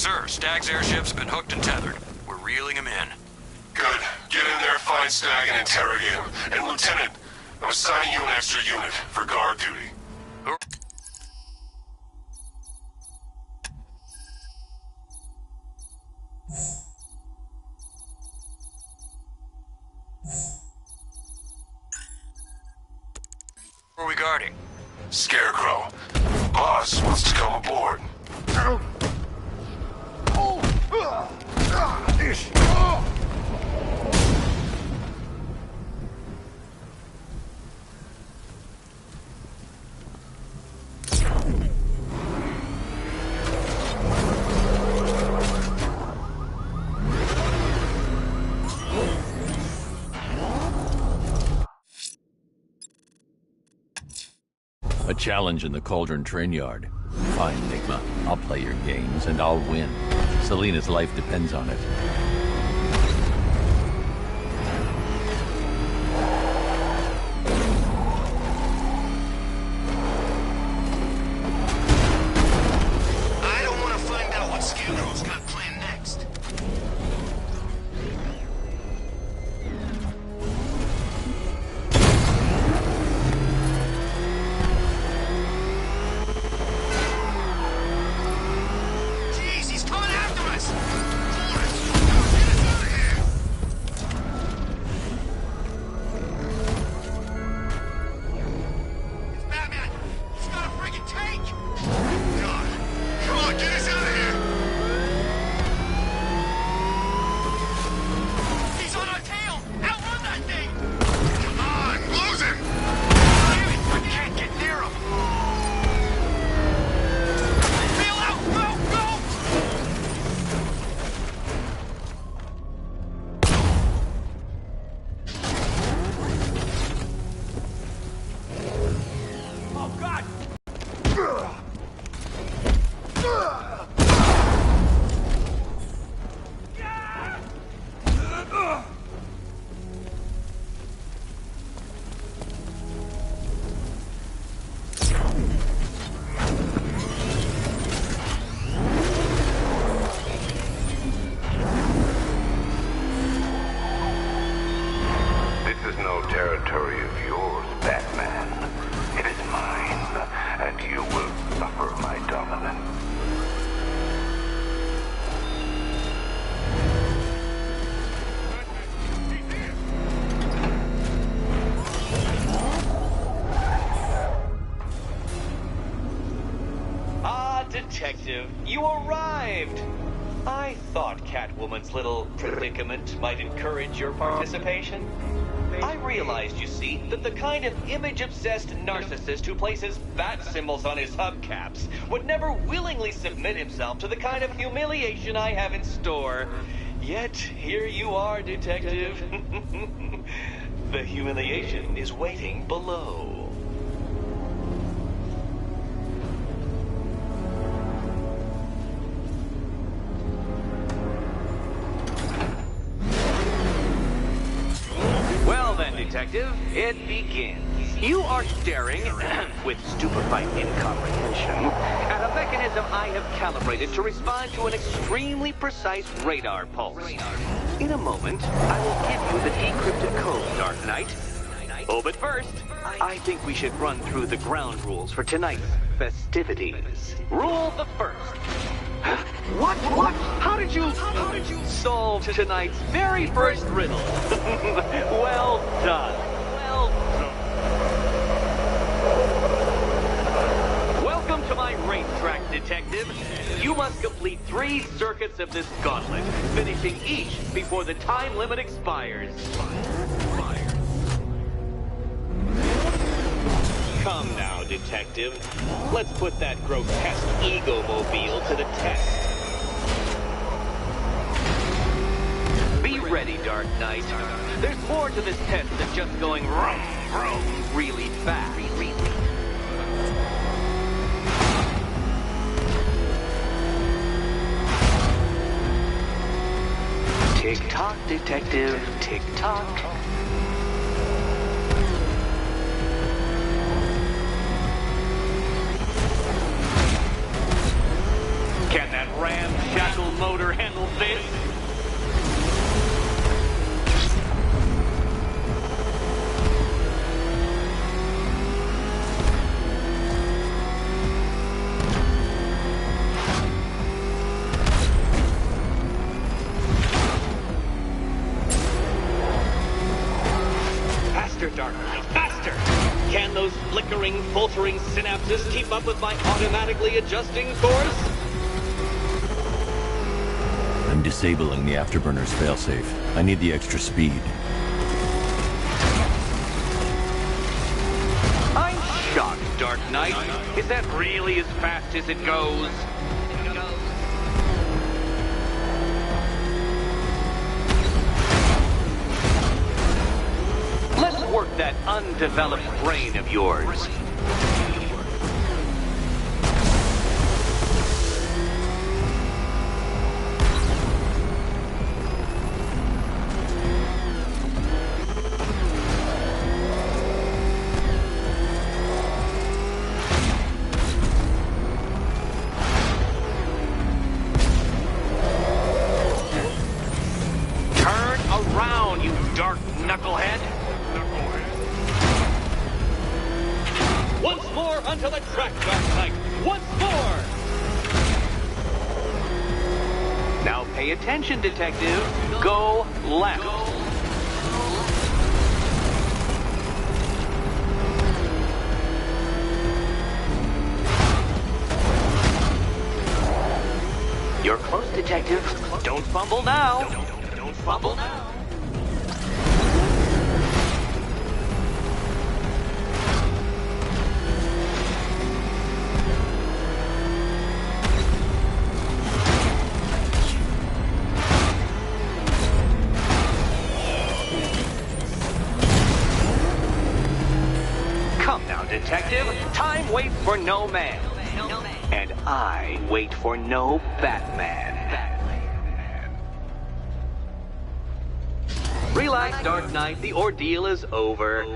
Sir, Stag's airships have been hooked and tethered. We're reeling him in. Good. Get in there, find Stag, and interrogate him. And Lieutenant, I'm assigning you an extra unit for guard duty. Who are we guarding? Scarecrow. Boss wants to come aboard. A challenge in the Cauldron train yard. Fine, Enigma. I'll play your games, and I'll win. Selena's life depends on it. I don't want to find out what Scarecrow's got planned next. Jeez, he's coming after us! Forrest, get us out of here! It's Batman! He's got a friggin' tank! God, come on, get us out of here! He's on our tail! Outrun that thing! Come on, lose him! Damn it, I can't get near him! Bail out! Go, go! Oh, God! This is no territory of yours, Batman. It is mine, and you will suffer my dominance. Ah, Detective, you arrived! I thought Catwoman's little predicament might encourage your participation. I realized, you see, that the kind of image-obsessed narcissist who places bat symbols on his hubcaps would never willingly submit himself to the kind of humiliation I have in store. Yet, here you are, Detective. The humiliation is waiting below. Well then, Detective, it begins. You are staring, with stupefied incomprehension, at a mechanism I have calibrated to respond to an extremely precise radar pulse. In a moment, I will give you the decrypted code, Dark Knight. Oh, but first, I think we should run through the ground rules for tonight's festivities. Rule the first. What? How did you solve tonight's very first riddle? Well done. Welcome to my racetrack, Detective. You must complete 3 circuits of this gauntlet, finishing each before the time limit expires. Come now, Detective. Let's put that grotesque ego-mobile to the test. Be ready, Dark Knight. There's more to this test than just going vroom, vroom really fast. Tick-tock, Detective, tick-tock. Can that ramshackle flickering, faltering synapses keep up with my automatically adjusting course? I'm disabling the afterburner's failsafe. I need the extra speed. I'm shocked, Dark Knight. Is that really as fast as it goes? Let's work that undeveloped brain of yours. Turn around, you dark knucklehead. Once more onto the track, Dark Knight. Once more! Now pay attention, Detective. Go left. You're close, Detective. Don't fumble now. Don't fumble now. Come now, Detective. Time waits for no man. And I wait for no Batman. Relax, Dark Knight. The ordeal is over.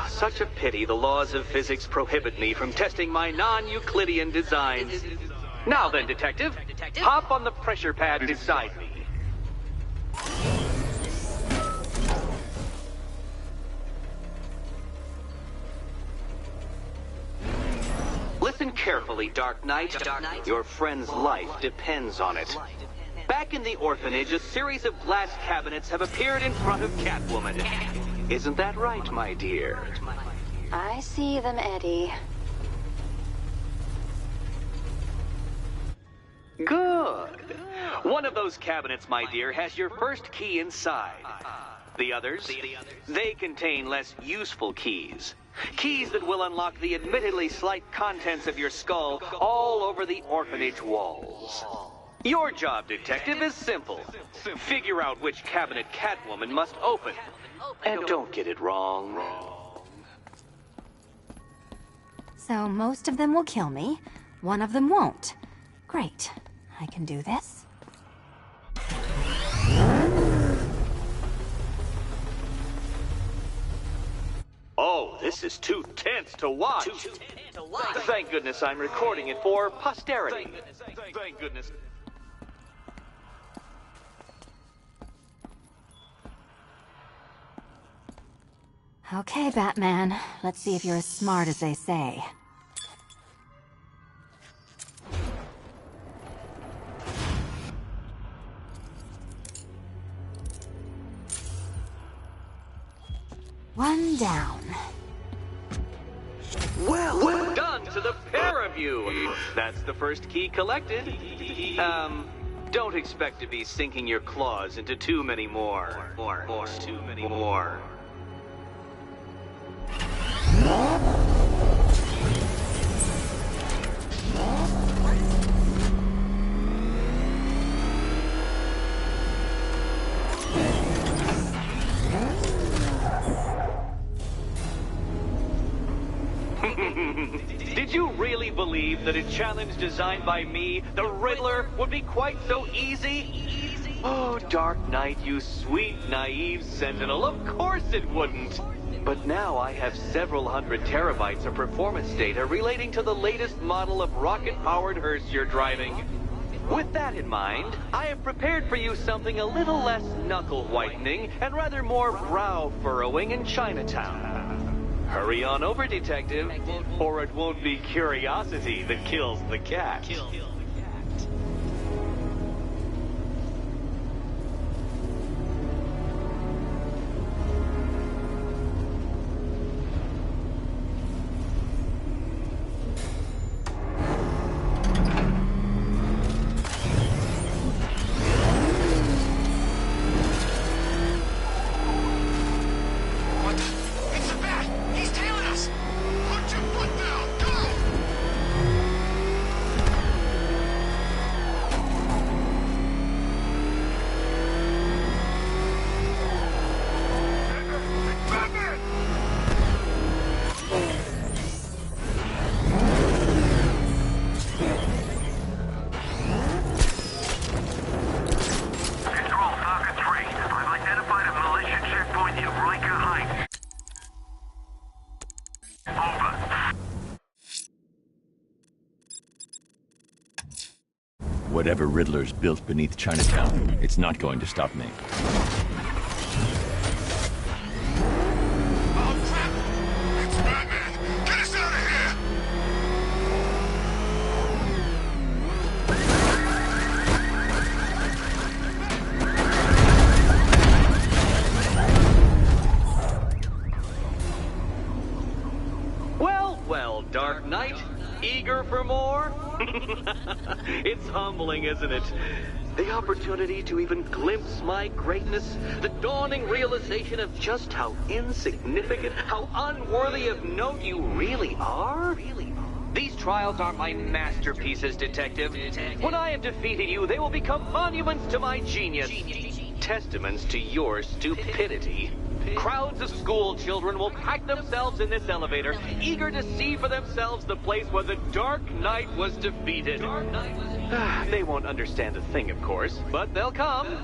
Such a pity the laws of physics prohibit me from testing my non-Euclidean designs. Now then, Detective, hop on the pressure pad beside me. Listen carefully, Dark Knight. Your friend's life depends on it. Back in the orphanage, a series of glass cabinets have appeared in front of Catwoman. Isn't that right, my dear? I see them, Eddie. Good. One of those cabinets, my dear, has your first key inside. The others, they contain less useful keys. Keys that will unlock the admittedly slight contents of your skull all over the orphanage walls. Your job, Detective, is simple. Figure out which cabinet Catwoman must open. And don't get it wrong. So most of them will kill me. One of them won't. Great. I can do this. Oh, this is too tense to watch. Thank goodness I'm recording it for posterity. Thank goodness. Okay, Batman. Let's see if you're as smart as they say. One down. Well done to the pair of you. That's the first key collected. Don't expect to be sinking your claws into too many more. Too many more. Did you really believe that a challenge designed by me, the Riddler, would be quite so easy? Oh, Dark Knight, you sweet, naive sentinel, of course it wouldn't. But now I have several hundred terabytes of performance data relating to the latest model of rocket-powered hearse you're driving. With that in mind, I have prepared for you something a little less knuckle-whitening and rather more brow-furrowing in Chinatown. Hurry on over, Detective, or it won't be curiosity that kills the cat. Whatever Riddler's built beneath Chinatown, it's not going to stop me. Oh, crap! It's Batman! Get us out of here! Well, well, Dark Knight. Eager for more? It's humbling, isn't it? The opportunity to even glimpse my greatness, the dawning realization of just how insignificant, how unworthy of note you really are. These trials are my masterpieces, Detective. When I have defeated you, they will become monuments to my genius, testaments to your stupidity. Crowds of school children will pack themselves in this elevator, eager to see for themselves the place where the Dark Knight was defeated. They won't understand a thing, of course, but they'll come.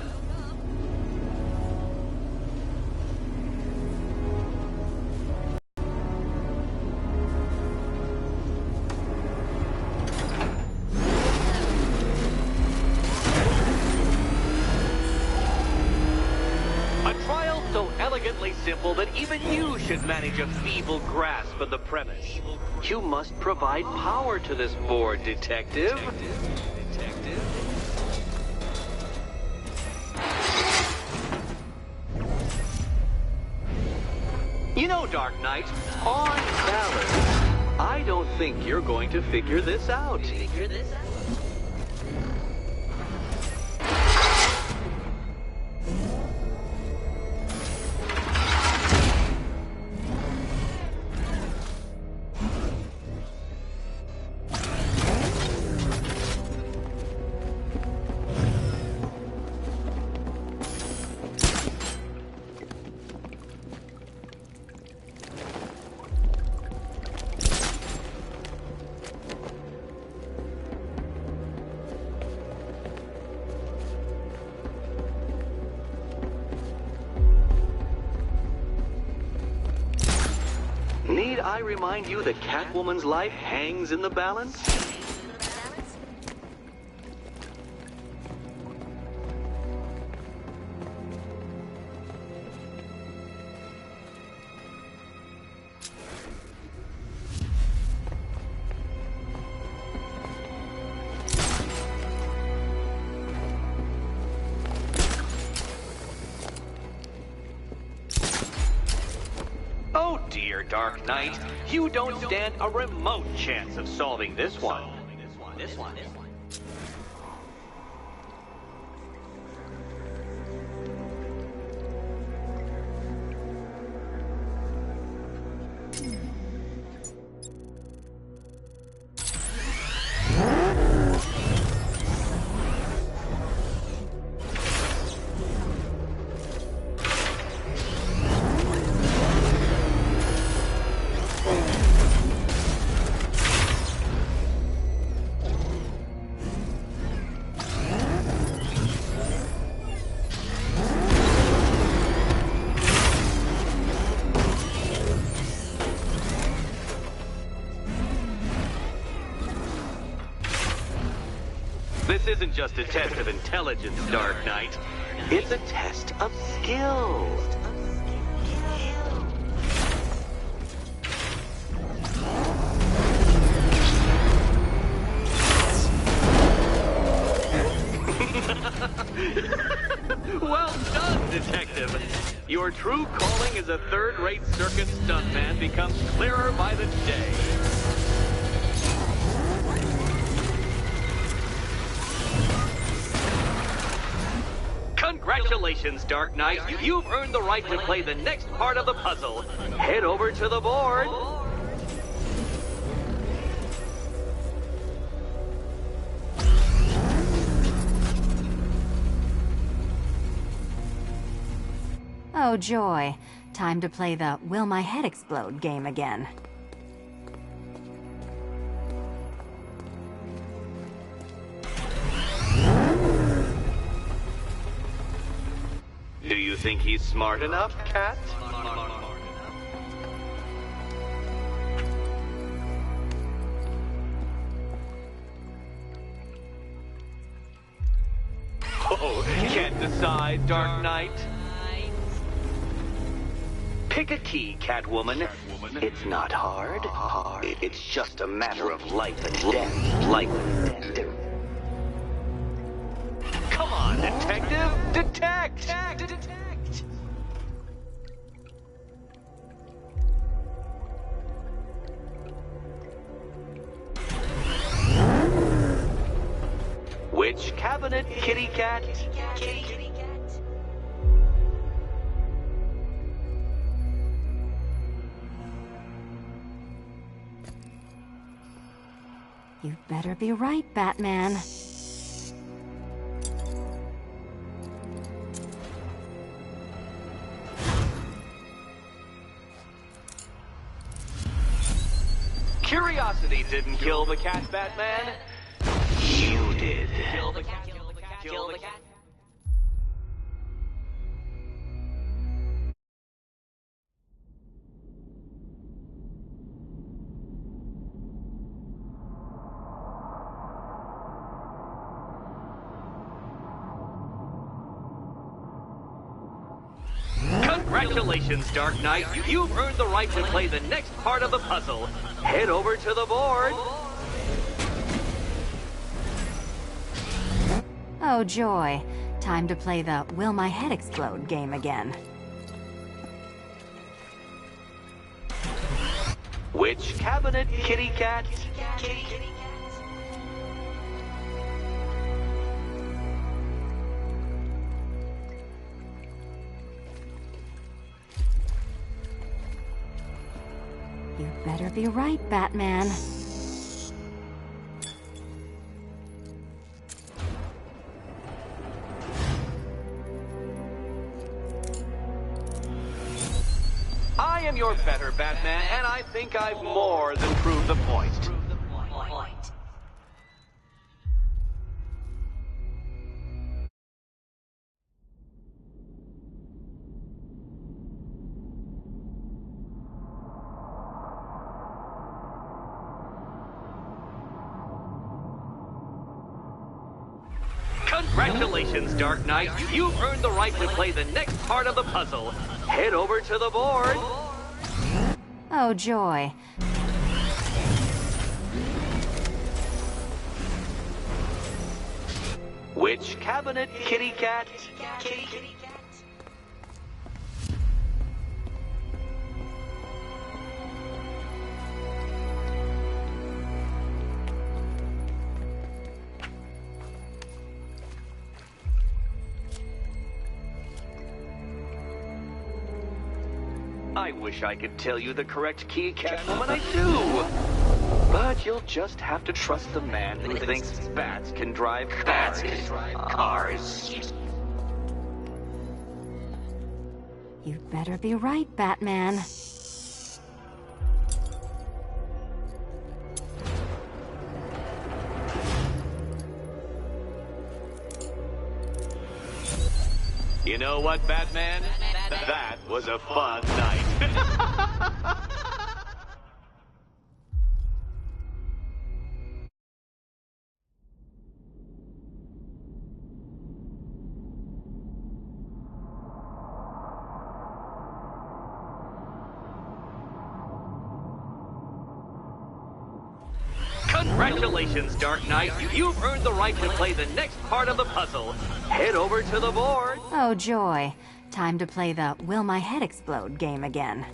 Elegantly simple that even you should manage a feeble grasp of the premise. You must provide power to this board, Detective. You know, Dark Knight, on balance, I don't think you're going to figure this out. Need I remind you that Catwoman's life hangs in the balance? Oh dear, Dark Knight, you don't stand a remote chance of solving this one. This isn't just a test of intelligence, Dark Knight. It's a test of skill. Well done, Detective. Your true calling as a third-rate circus stuntman becomes clearer by the day. Congratulations, Dark Knight. You've earned the right to play the next part of the puzzle. Head over to the board. Oh, joy. Time to play the Will My Head Explode game again. Do you think he's smart enough, Cat? Oh, can't decide, Dark Knight? Pick a key, Catwoman. It's not hard. It's just a matter of life and death. Life and death. Come on, detective! Detect! Which cabinet, kitty cat? You better be right, Batman. Curiosity didn't kill the cat, Batman. You did. Kill the cat. Kill the cat. Congratulations, Dark Knight. You've earned the right to play the next part of the puzzle. Head over to the board. Oh, joy. Time to play the Will My Head Explode game again. Which cabinet, kitty cat? You better be right, Batman. I am your better Batman, and I think I've more than proved the point. Congratulations, Dark Knight. You've earned the right to play the next part of the puzzle. Head over to the board. Oh, joy. Which cabinet, kitty cat? I wish I could tell you the correct key, Catwoman, I do. But you'll just have to trust the man who thinks bats can drive cars. You better be right, Batman. You know what, Batman? That was a fun night. Congratulations, Dark Knight. You've earned the right to play the next part of the puzzle. Head over to the board. Oh, joy. Time to play the Will My Head Explode game again.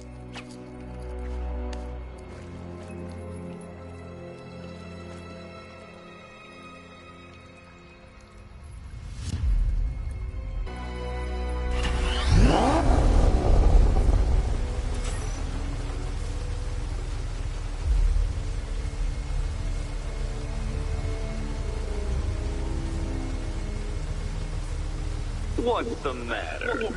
What's the matter?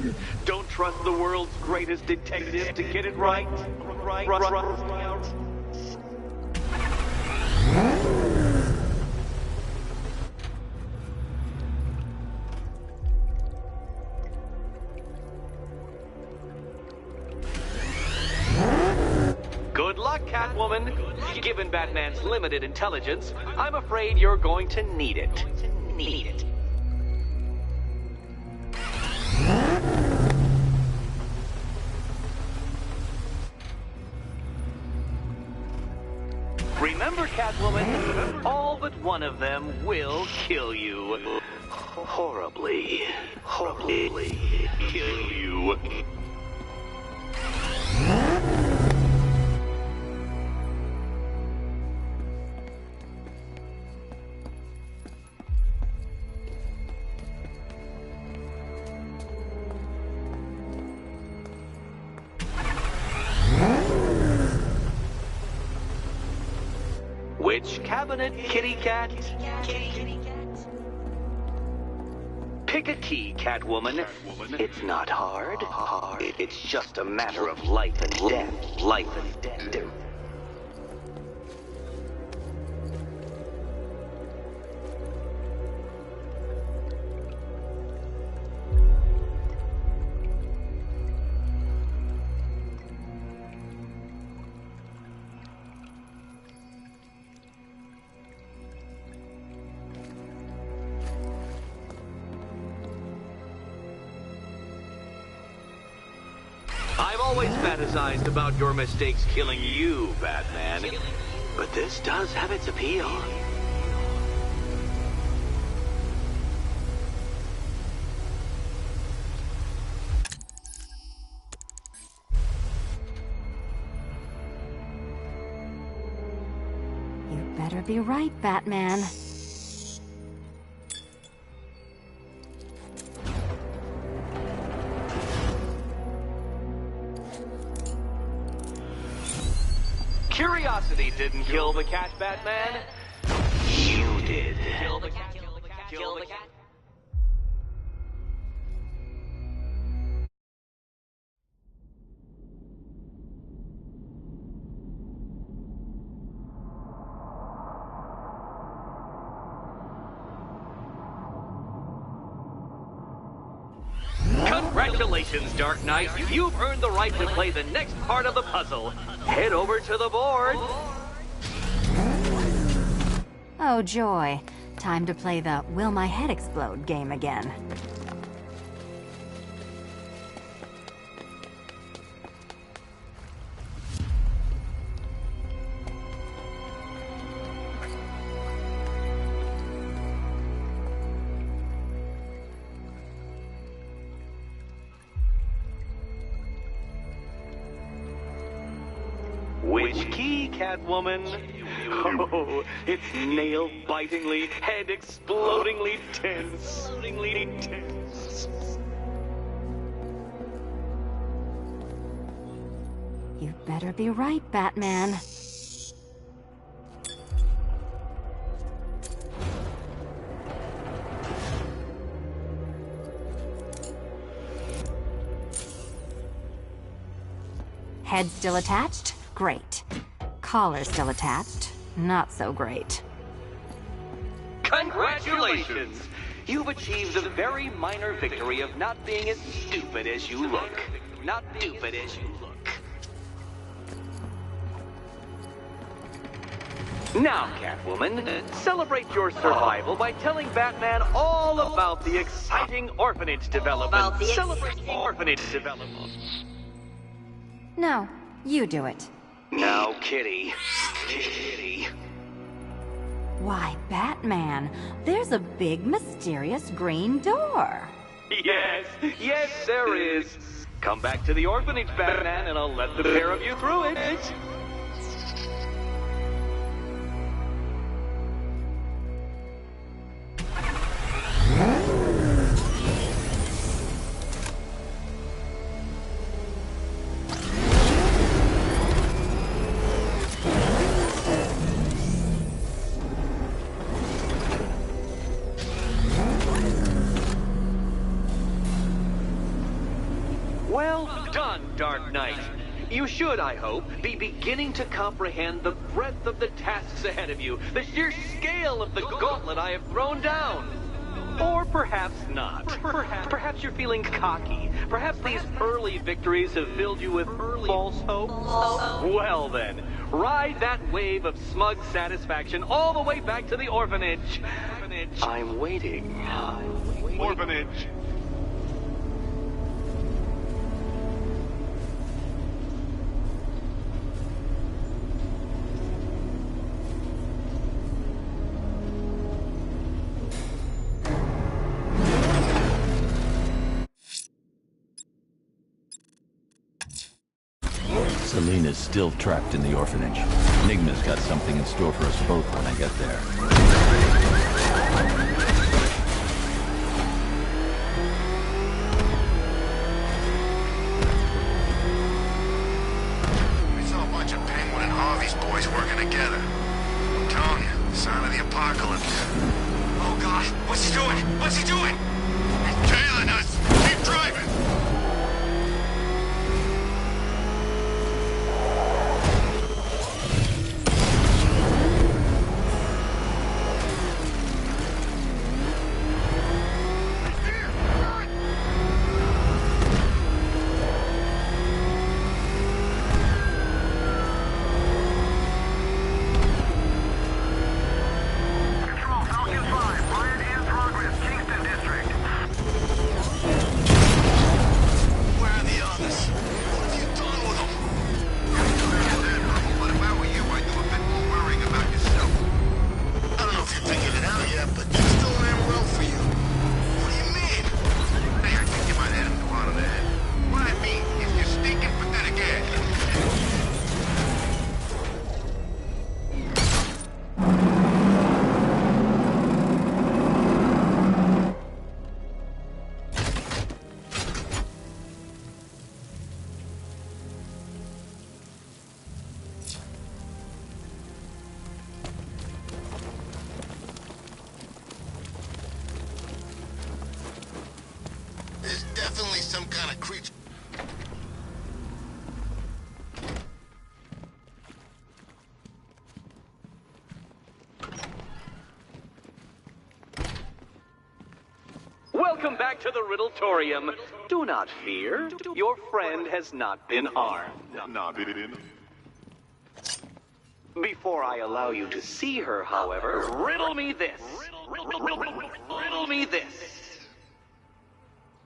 Don't trust the world's greatest detective to get it right? Good luck, Catwoman. Given Batman's limited intelligence, I'm afraid you're going to need it. remember, Catwoman, all but one of them will kill you. Horribly. Horribly kill you. Which cabinet, kitty cat? Pick a key, Catwoman. It's not hard. It's just a matter of life and death. Life and death. I've always fantasized about your mistakes killing you, Batman. But this does have its appeal. You better be right, Batman. Curiosity didn't kill the cat, Batman. You did. Kill the cat. Kill the cat. Congratulations, Dark Knight. You've earned the right to play the next part of the puzzle. Head over to the board. Oh, joy. Time to play the Will My Head Explode game again. Which key, Catwoman? Oh, it's nail-bitingly, head-explodingly tense. You better be right, Batman. Head still attached? Great. Collar still attached? Not so great. Congratulations! You've achieved the very minor victory of not being as stupid as you look. Not stupid as you look. Now, Catwoman, celebrate your survival by telling Batman all about the exciting orphanage development. Celebrate the orphanage development. No, you do it. Now, Kitty. Kitty. Why, Batman, there's a big, mysterious green door. Yes, there is. Come back to the orphanage, Batman, and I'll let the pair of you through it. Well done, Dark Knight. You should, I hope, be beginning to comprehend the breadth of the tasks ahead of you, the sheer scale of the gauntlet I have thrown down. Or perhaps not. Perhaps you're feeling cocky. Perhaps these early victories have filled you with false hope. Well then, ride that wave of smug satisfaction all the way back to the orphanage. I'm waiting. Orphanage. Selena's still trapped in the orphanage. Enigma's got something in store for us both when I get there. We saw a bunch of Penguin and Harvey's boys working together. I'm telling you, sign of the apocalypse. Oh God, what's he doing? What's he doing? He's tailing us. Keep driving. There's definitely some kind of creature. Welcome back to the Riddletorium. Do not fear. Your friend has not been harmed. Before I allow you to see her, however, riddle me this. Riddle me this.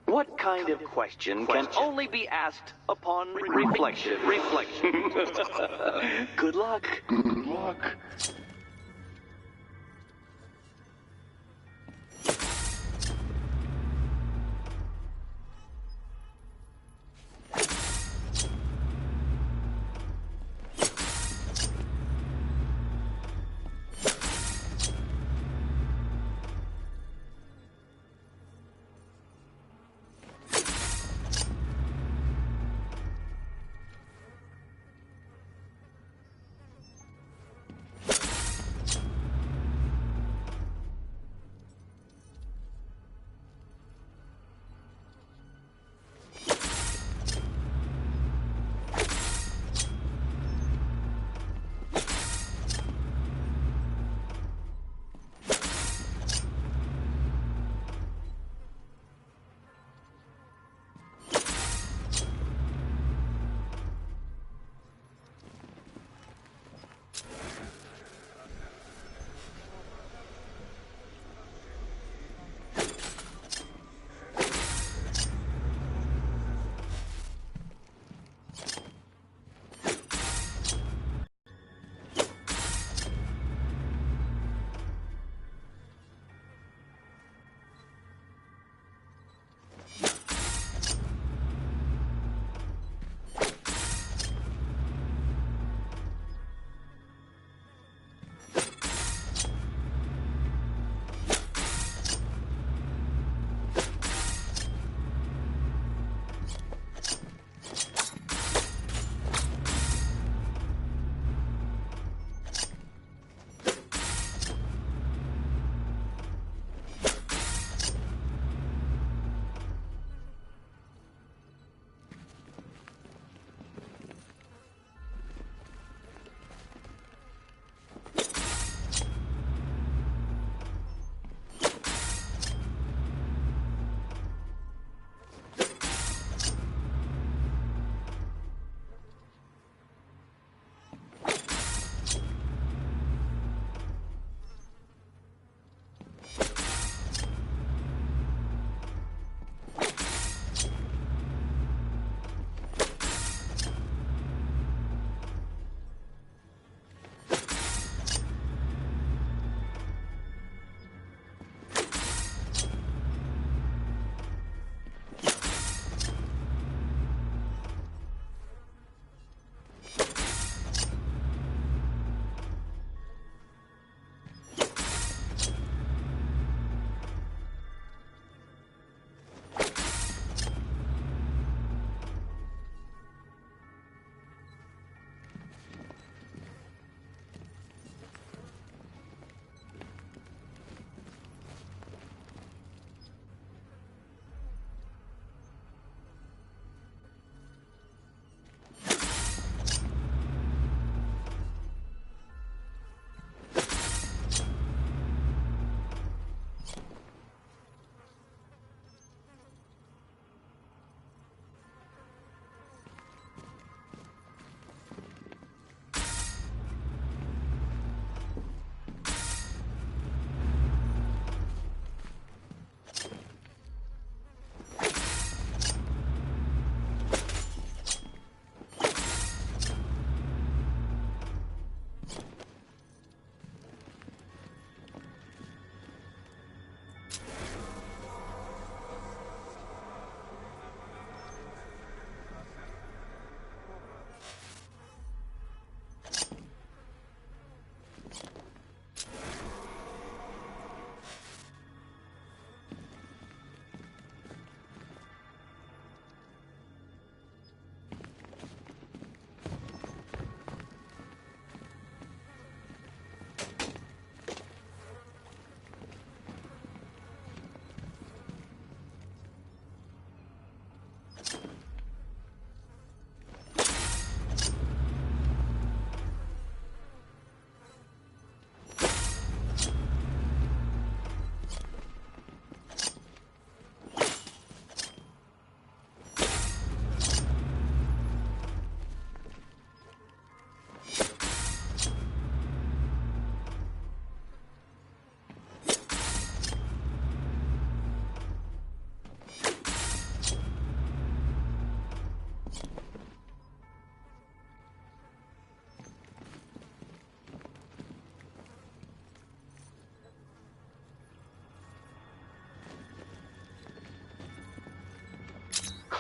What kind of question can only be asked upon reflection? Good luck. Good luck.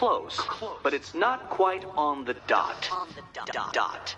close, but it's not quite on the dot. Dot.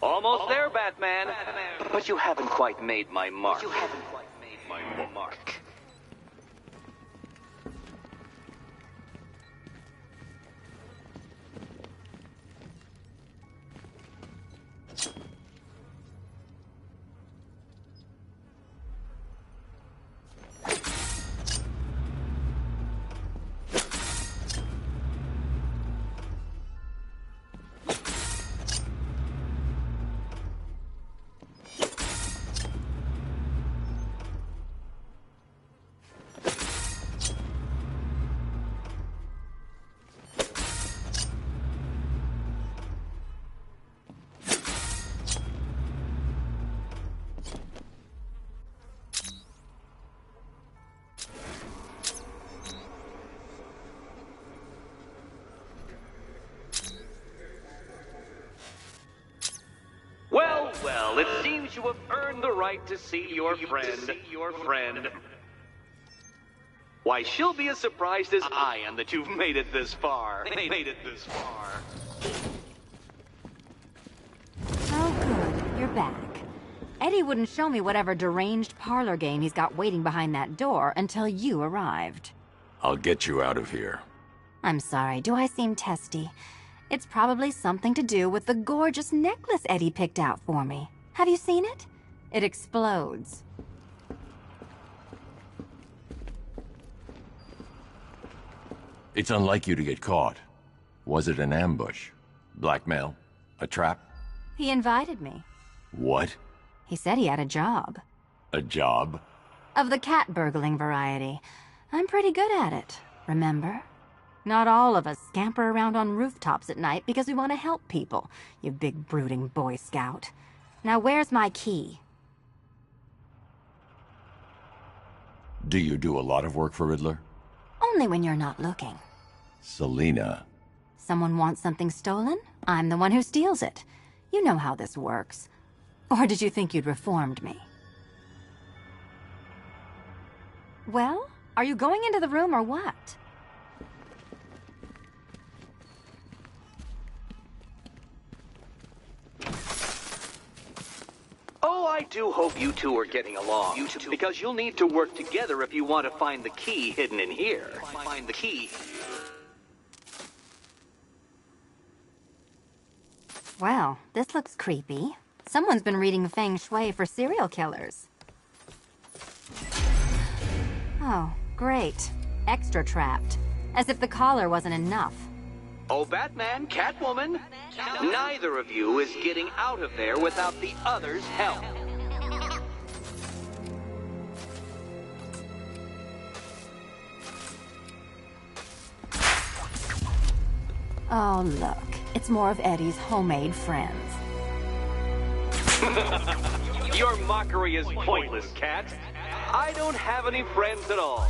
Almost there, Batman. But you haven't quite made my mark. well, it seems you have earned the right to see your friend. Why, she'll be as surprised as I am that you've made it this far. Oh, good. You're back. Eddie wouldn't show me whatever deranged parlor game he's got waiting behind that door until you arrived. I'll get you out of here. I'm sorry, do I seem testy? It's probably something to do with the gorgeous necklace Eddie picked out for me. Have you seen it? It explodes. It's unlike you to get caught. Was it an ambush? Blackmail? A trap? He invited me. What? He said he had a job. A job? Of the cat burgling variety. I'm pretty good at it, remember? Not all of us scamper around on rooftops at night because we want to help people, you big brooding Boy Scout. Now where's my key? Do you do a lot of work for Riddler? Only when you're not looking. Selina. Someone wants something stolen? I'm the one who steals it. You know how this works. Or did you think you'd reformed me? Well, are you going into the room or what? Oh, I do hope you two are getting along. Because you'll need to work together if you want to find the key hidden in here. Find the key. Well, this looks creepy. Someone's been reading Feng Shui for serial killers. Oh, great. Extra trapped. As if the collar wasn't enough. Oh, Batman, Catwoman, neither of you is getting out of there without the other's help. Oh, look. It's more of Eddie's homemade friends. Your mockery is pointless, Cat. I don't have any friends at all.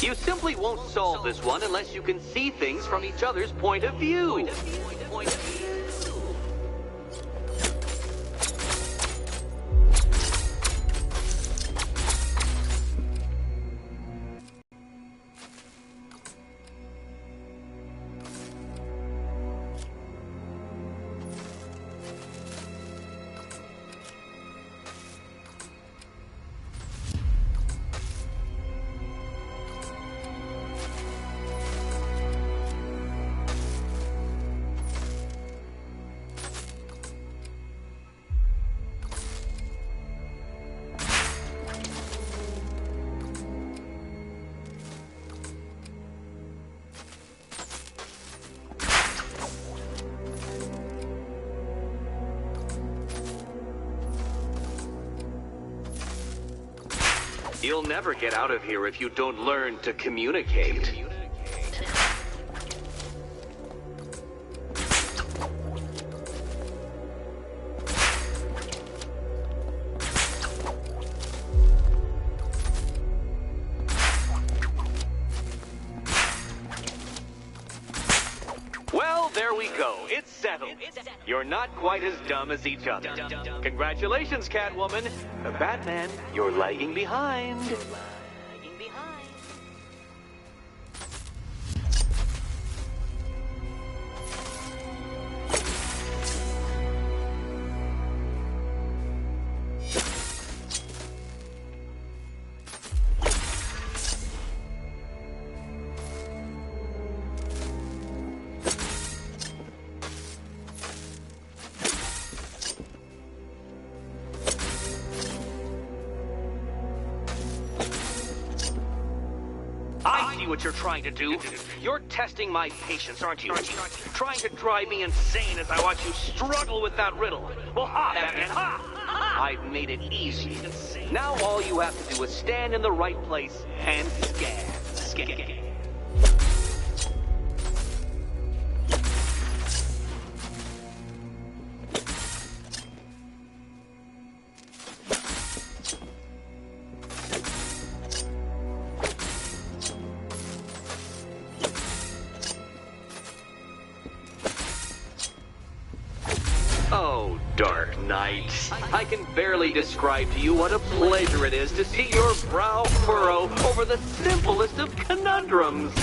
You simply won't solve this one unless you can see things from each other's point of view. You'll never get out of here if you don't learn to communicate. Well, there we go. It's settled. You're not quite as dumb as each other. Congratulations, Catwoman. Batman, you're lagging behind. I see what you're trying to do. You're testing my patience, aren't you? Trying to drive me insane as I watch you struggle with that riddle. Well, ha, Batman, ha! I've made it easy. Now all you have to do is stand in the right place and scan. Dark Knight. I can barely describe to you what a pleasure it is to see your brow furrow over the simplest of conundrums.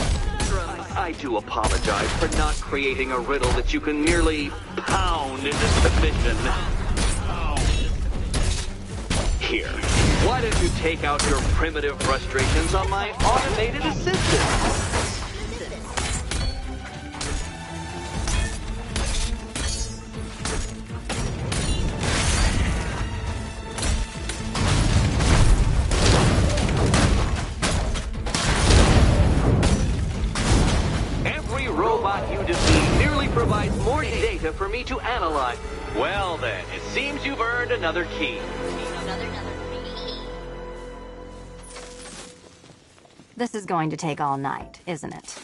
I do apologize for not creating a riddle that you can merely pound into submission. Here, why don't you take out your primitive frustrations on my automated assistant? Provides more data for me to analyze. Well then, it seems you've earned another key. This is going to take all night, isn't it?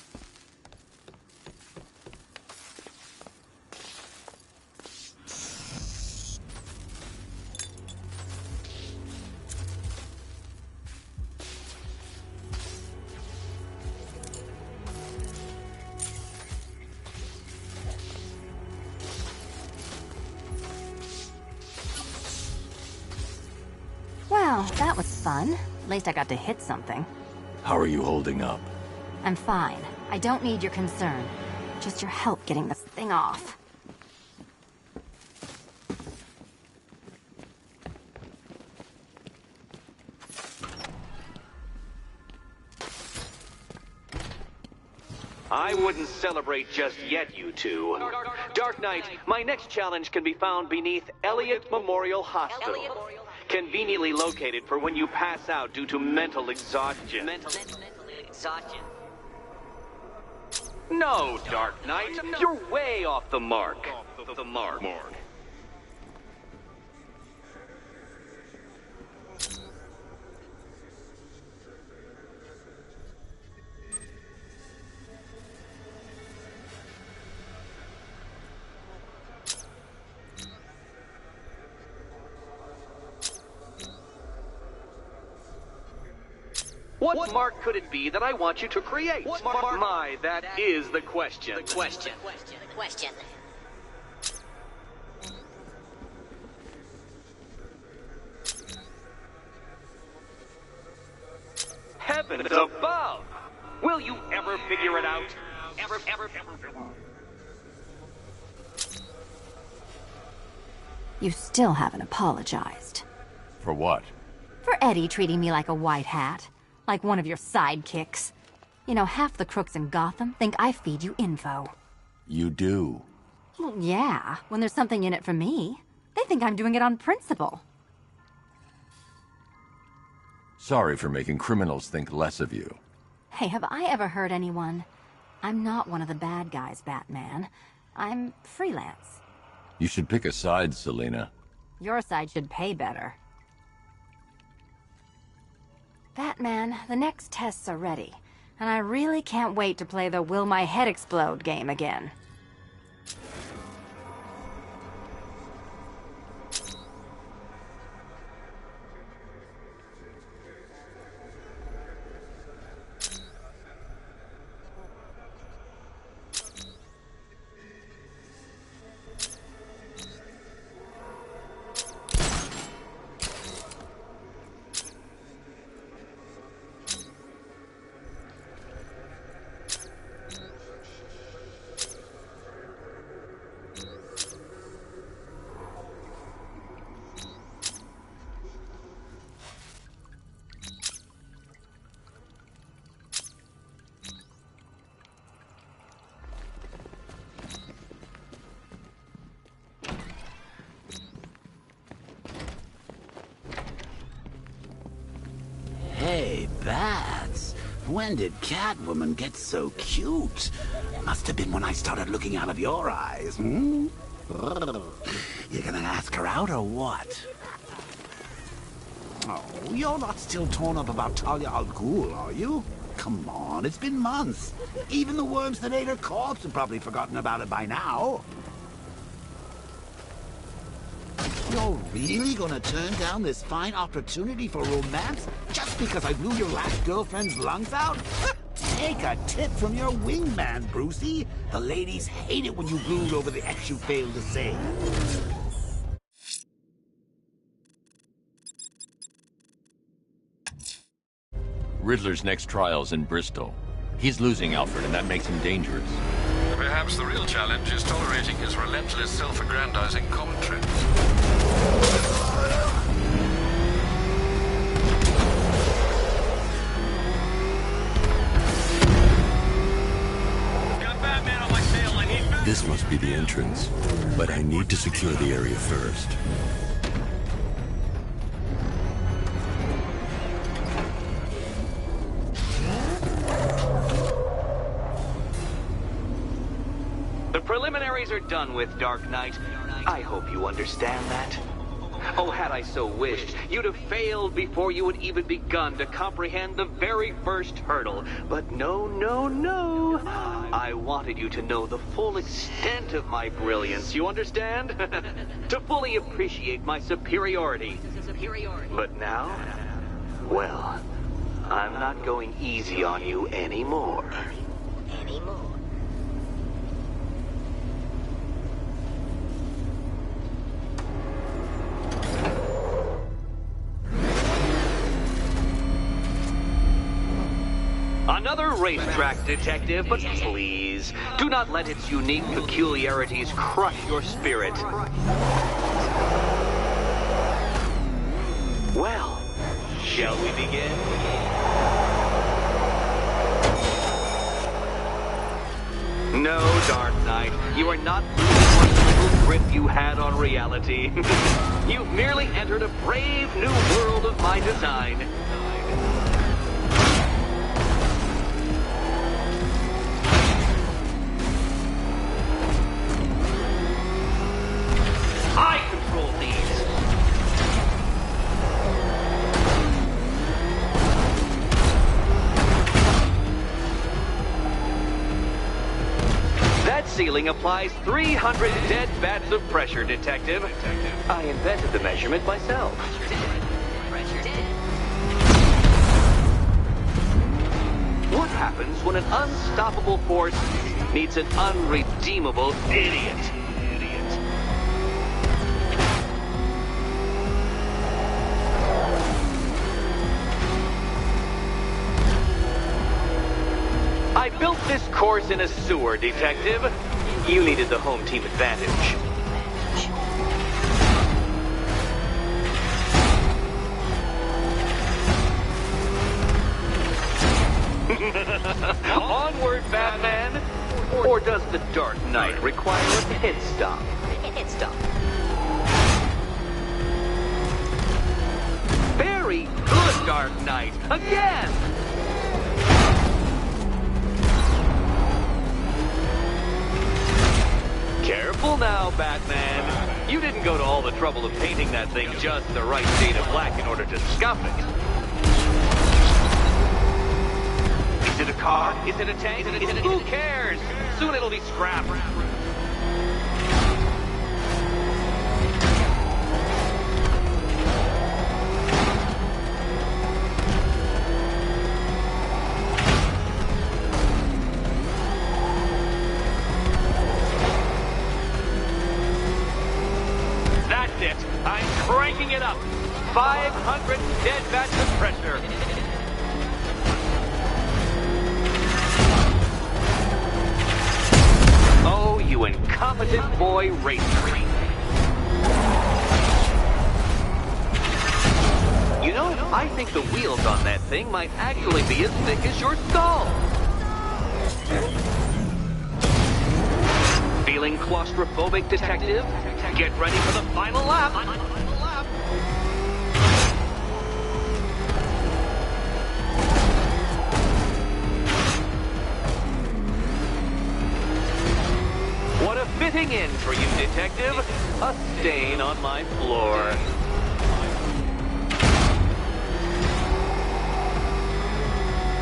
Well, that was fun. At least I got to hit something. How are you holding up? I'm fine. I don't need your concern. Just your help getting this thing off. I wouldn't celebrate just yet, you two. Dark Knight, my next challenge can be found beneath Elliott Memorial Hospital. Conveniently located for when you pass out due to mental exhaustion. No, Dark Knight, you're way off the mark. What mark could it be that I want you to create? My, that is the question. The question. Heavens above! Will you ever figure it out? Ever. You still haven't apologized. For what? For Eddie treating me like a white hat. Like one of your sidekicks. You know, half the crooks in Gotham think I feed you info. You do. Well, yeah, when there's something in it for me. They think I'm doing it on principle. Sorry for making criminals think less of you. Hey, have I ever hurt anyone? I'm not one of the bad guys, Batman. I'm freelance. You should pick a side, Selina. Your side should pay better. Batman, the next tests are ready, and I really can't wait to play the Will My Head Explode game again. Hey, Bats. When did Catwoman get so cute? Must have been when I started looking out of your eyes, hmm? You gonna ask her out or what? Oh, you're not still torn up about Talia al Ghul, are you? Come on, it's been months. Even the worms that ate her corpse have probably forgotten about it by now. You're really gonna turn down this fine opportunity for romance just because I blew your last girlfriend's lungs out? Take a tip from your wingman, Brucey. The ladies hate it when you brood over the ex you failed to save. Riddler's next trial's in Bristol. He's losing Alfred, and that makes him dangerous. Perhaps the real challenge is tolerating his relentless self-aggrandizing commentary. Got Batman on my tail. I need Batman. This must be the entrance, but I need to secure the area first. The preliminaries are done with, Dark Knight. I hope you understand that. Oh, had I so wished, you'd have failed before you had even begun to comprehend the very first hurdle. But no, no, no. I wanted you to know the full extent of my brilliance, you understand? To fully appreciate my superiority. But now, well, I'm not going easy on you anymore. Another racetrack, detective, but please, do not let its unique peculiarities crush your spirit. Well, shall we begin? No, Dark Knight, you are not losing what little grip you had on reality. You've merely entered a brave new world of my design. I control these. That ceiling applies 300 dead bats of pressure, Detective. I invented the measurement myself. What happens when an unstoppable force meets an unredeemable idiot? I built this course in a sewer, Detective. You needed the home team advantage. Onward, Batman! Or does the Dark Knight require a pit stop? Very good, Dark Knight! Again! Careful now, Batman. You didn't go to all the trouble of painting that thing just the right shade of black in order to scuff it. Is it a car? Is it a tank? Who cares? Soon it'll be scrap. That's it. I'm cranking it up. 500 dead bats of pressure. Oh, you incompetent boy racer. You know, I think the wheels on that thing might actually be as thick as your skull. Feeling claustrophobic, Detective? Get ready for the final lap. What a fitting end for you, Detective. A stain on my floor.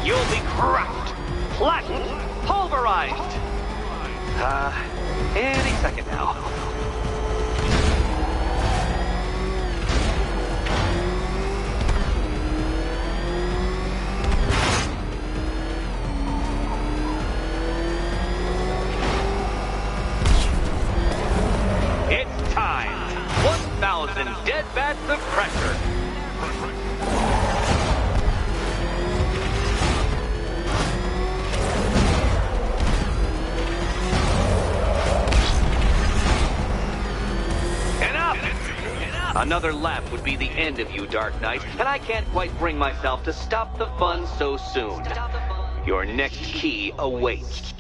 You'll be crushed, flattened, pulverized. Any second now. It's time. 1,000 dead bats of pressure. Another lap would be the end of you, Dark Knight, and I can't quite bring myself to stop the fun so soon. Your next key awaits.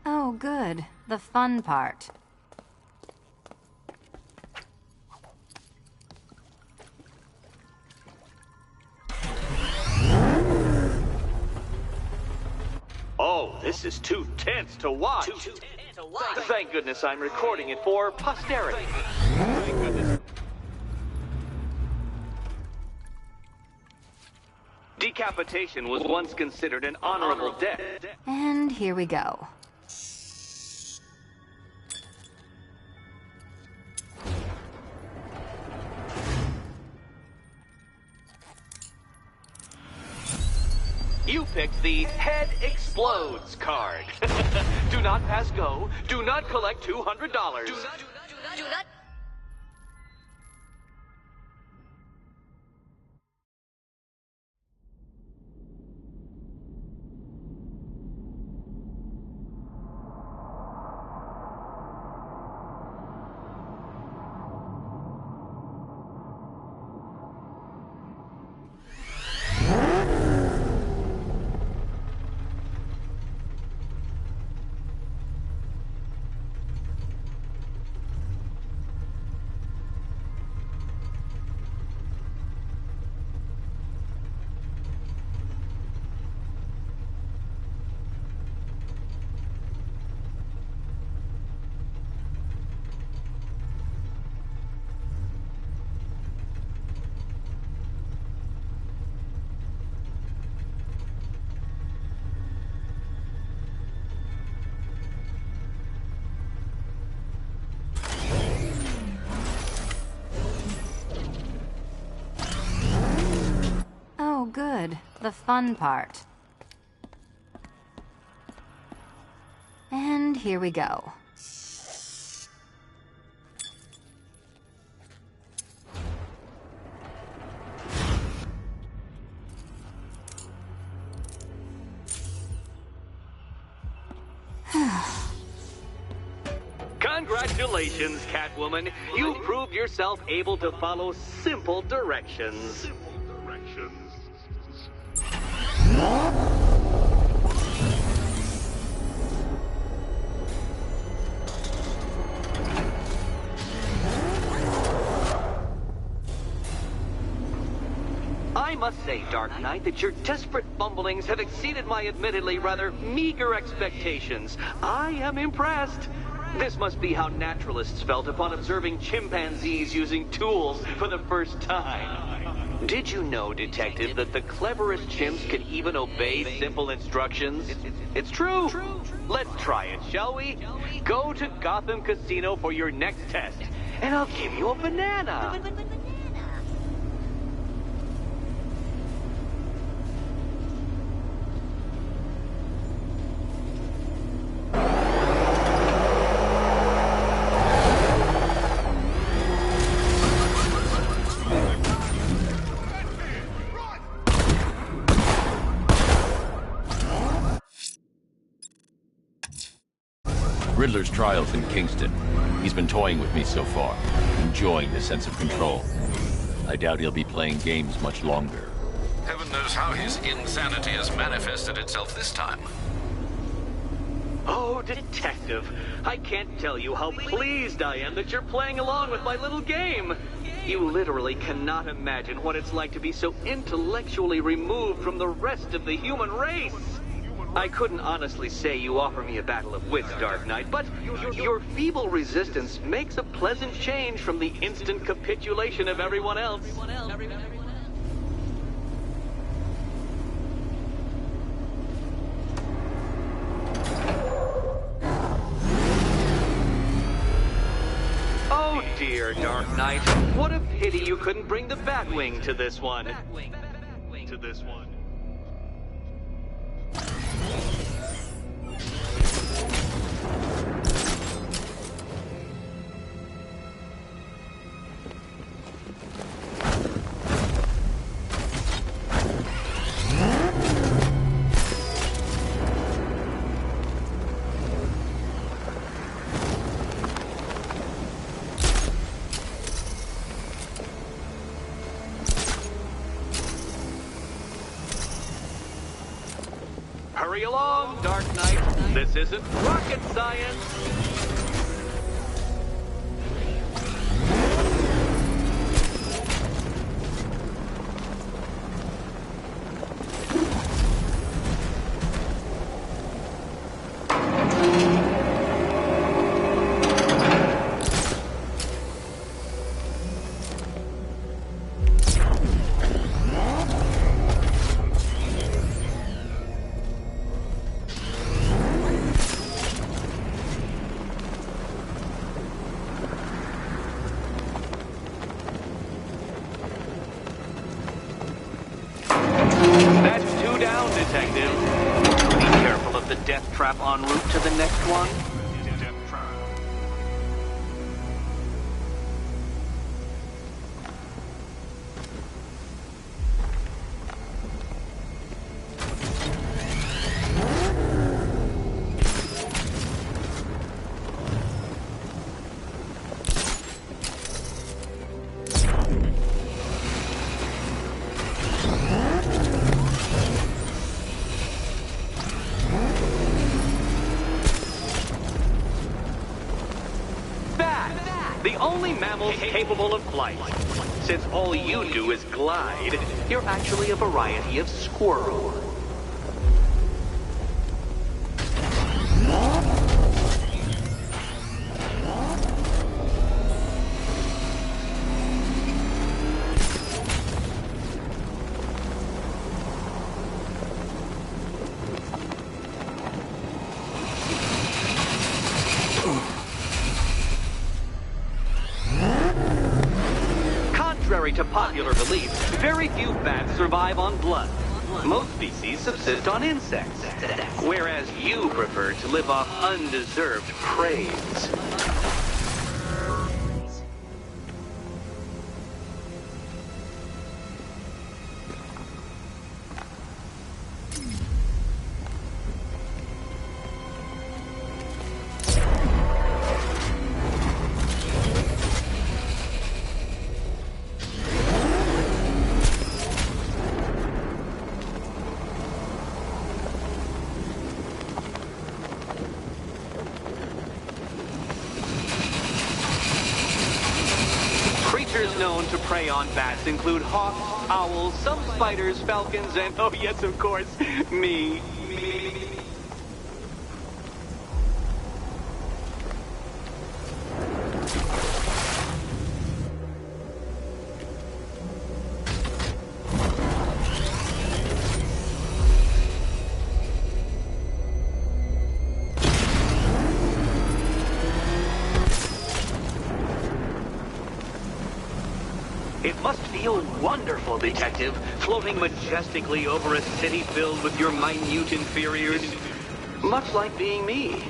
Oh, good. The fun part. Oh, this is too tense to watch. Thank goodness I'm recording it for posterity. Thank goodness. Decapitation was once considered an honorable death. And here we go. You picked the Head Explodes card. Do not pass go. Do not collect $200. Do not. Oh, good. The fun part. And here we go. Congratulations, Catwoman. You proved yourself able to follow simple directions. I must say, Dark Knight, that your desperate fumblings have exceeded my admittedly rather meager expectations. I am impressed. This must be how naturalists felt upon observing chimpanzees using tools for the first time. Did you know, Detective, that the cleverest chimps can even obey simple instructions? It's true. Let's try it, shall we? Go to Gotham Casino for your next test, and I'll give you a banana. Riddler's trial's in Kingston. He's been toying with me so far, enjoying the sense of control. I doubt he'll be playing games much longer. Heaven knows how his insanity has manifested itself this time. Oh, Detective, I can't tell you how pleased I am that you're playing along with my little game. You literally cannot imagine what it's like to be so intellectually removed from the rest of the human race. I couldn't honestly say you offer me a battle of wits, Dark Knight, but your feeble resistance makes a pleasant change from the instant capitulation of everyone else. Oh dear, Dark Knight. What a pity you couldn't bring the Batwing to this one. Hurry along, Dark Knight. This isn't rocket science. Detective. Be careful of the death trap en route to the next one. The only mammals capable of flight. Since all you do is glide, you're actually a variety of squirrel. Contrary to popular belief, very few bats survive on blood. Most species subsist on insects, whereas you prefer to live off undeserved praise. Creatures known to prey on bats include hawks, owls, some spiders, falcons, and, oh yes, of course, me. It must feel wonderful, Detective, floating majestically over a city filled with your minute inferiors. Much like being me.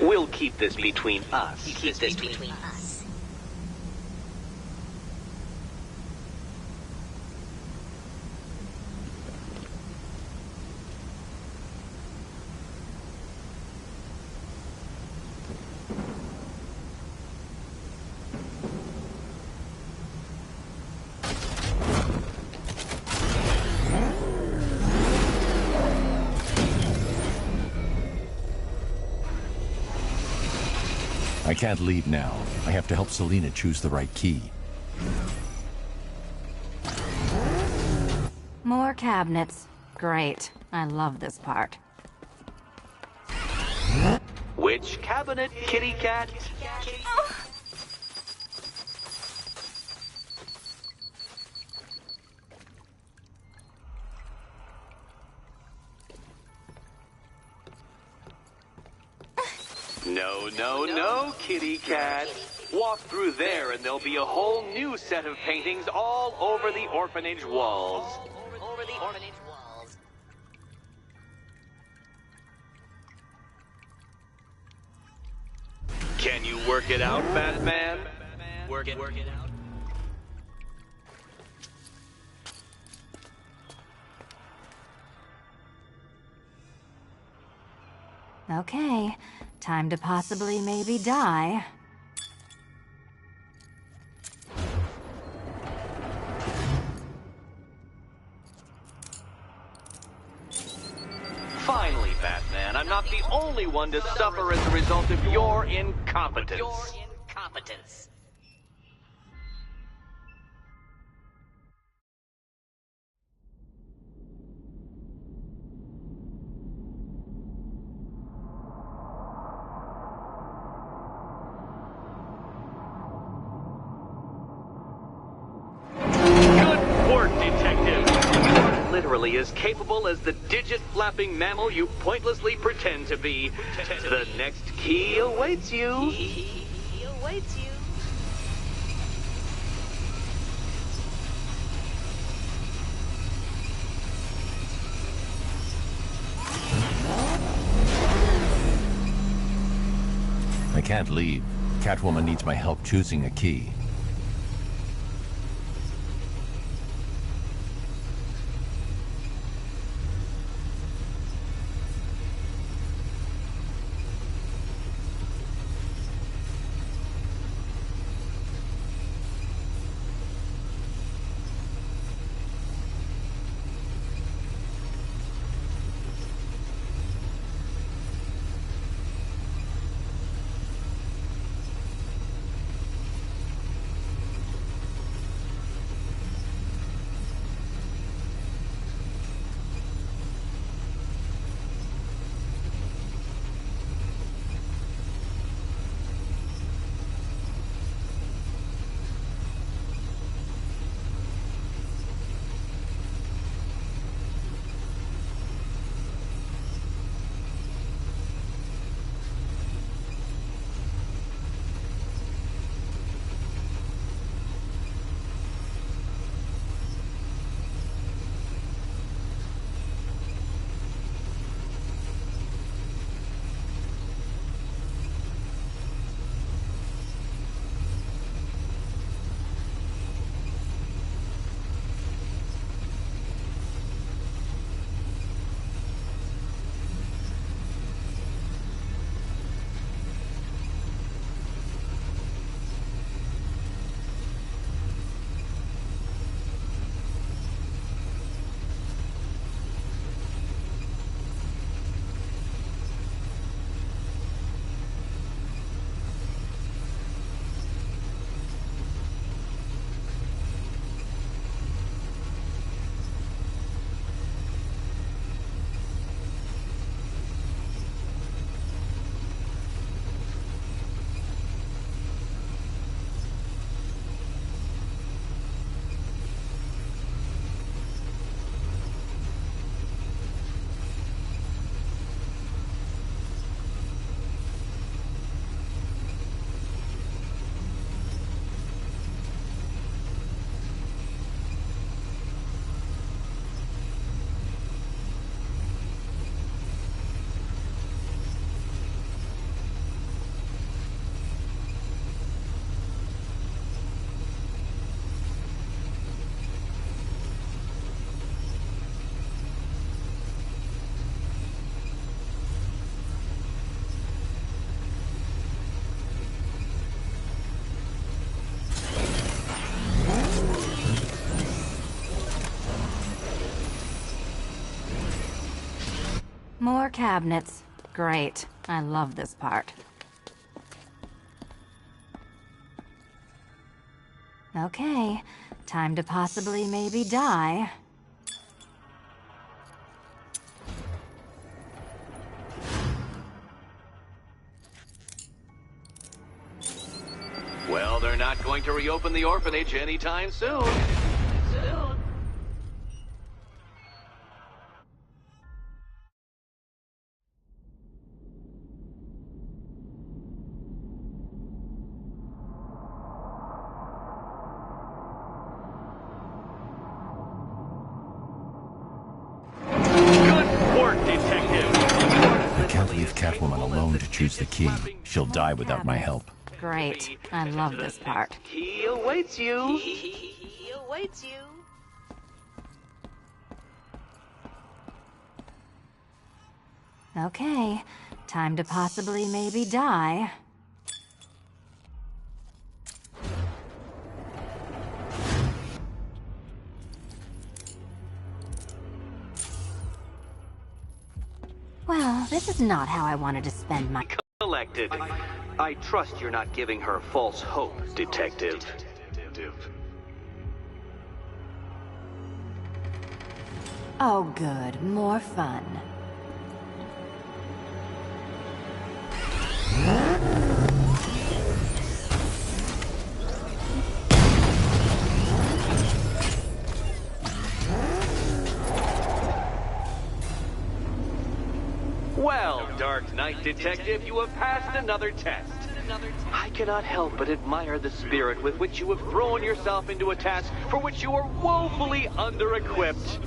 We'll keep this between us. Keep this between us. I can't leave now. I have to help Selena choose the right key. More cabinets. Great. I love this part. Which cabinet, kitty cat? No, kitty cat. Walk through there and there'll be a whole new set of paintings all over the orphanage walls. Can you work it out, Batman? Work it out. Okay, time to possibly maybe die. Finally, Batman, I'm not the only one to suffer as a result of your incompetence. Good work, Detective. You are literally as capable as the digit-flapping mammal you pointlessly pretend to be. The next key awaits you. I can't leave. Catwoman needs my help choosing a key. More cabinets. Great. I love this part. Okay, time to possibly maybe die. Well, they're not going to reopen the orphanage anytime soon. Good work, Detective. I can't leave Catwoman alone to choose the key. She'll die without my help. Great. I love this part. He awaits you. He awaits you. Okay, time to possibly maybe die. Well, this is not how I wanted to spend my... Collected. I trust you're not giving her false hope, Detective. Oh, good. More fun. Well, Dark Knight Detective, you have passed another test. I cannot help but admire the spirit with which you have thrown yourself into a task for which you are woefully under-equipped.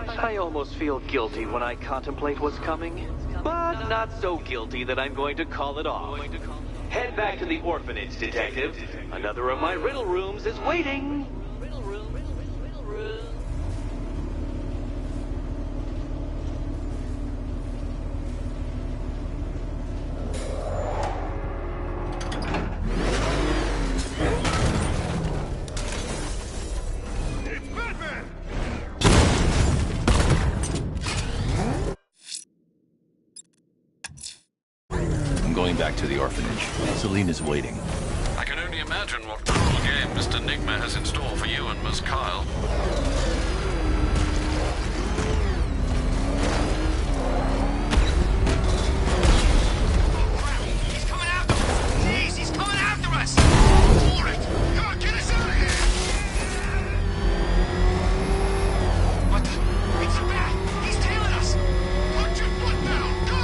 I almost feel guilty when I contemplate what's coming, but not so guilty that I'm going to call it off. Head back to the orphanage, Detective. Another of my riddle rooms is waiting. Going back to the orphanage. Celine is waiting. I can only imagine what cruel game Mr. Nigma has in store for you and Miss Kyle. He's coming after us! Jeez, he's coming after us! For it! Come on, get us out of here! What the? It's a bat! He's tailing us! Put your foot down! Go!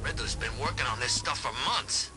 Riddler's been working on this stuff for months.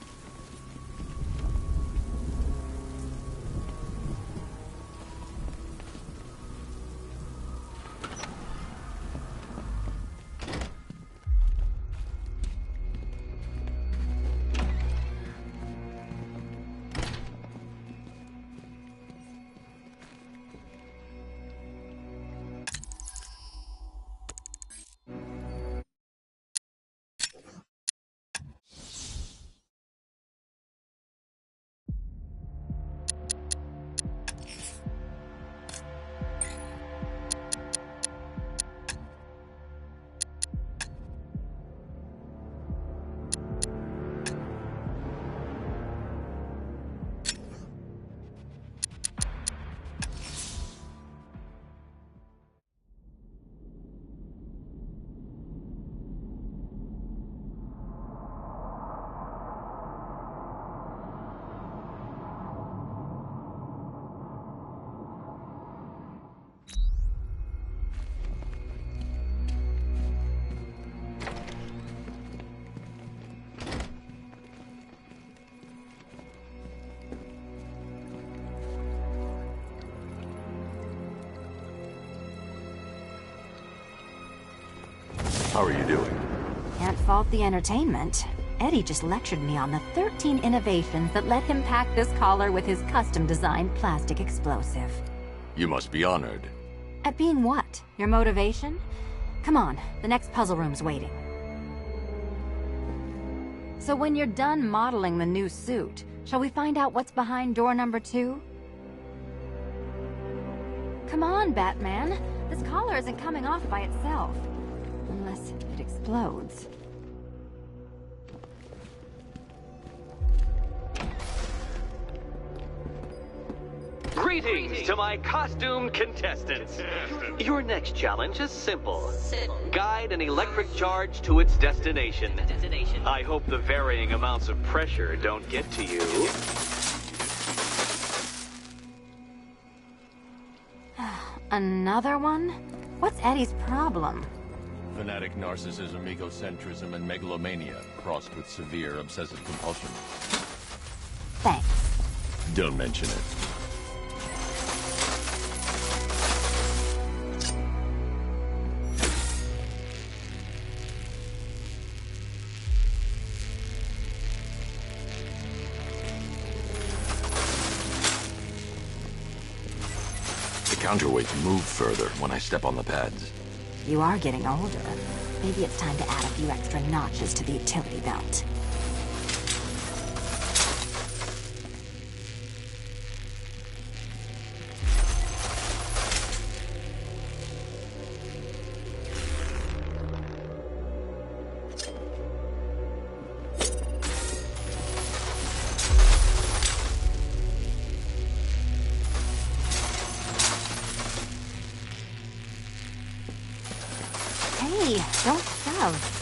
How are you doing? Can't fault the entertainment. Eddie just lectured me on the 13 innovations that let him pack this collar with his custom-designed plastic explosive. You must be honored. At being what? Your motivation? Come on, the next puzzle room's waiting. So when you're done modeling the new suit, shall we find out what's behind door number 2? Come on, Batman. This collar isn't coming off by itself. Unless it explodes. Greetings to my costumed contestants. Your next challenge is simple. Guide an electric charge to its destination. I hope the varying amounts of pressure don't get to you. Another one? What's Eddie's problem? Fanatic narcissism, egocentrism, and megalomania, crossed with severe obsessive compulsion. Thanks. Don't mention it. The counterweights move further when I step on the pads. You are getting older. Maybe it's time to add a few extra notches to the utility belt. Hey, don't shove.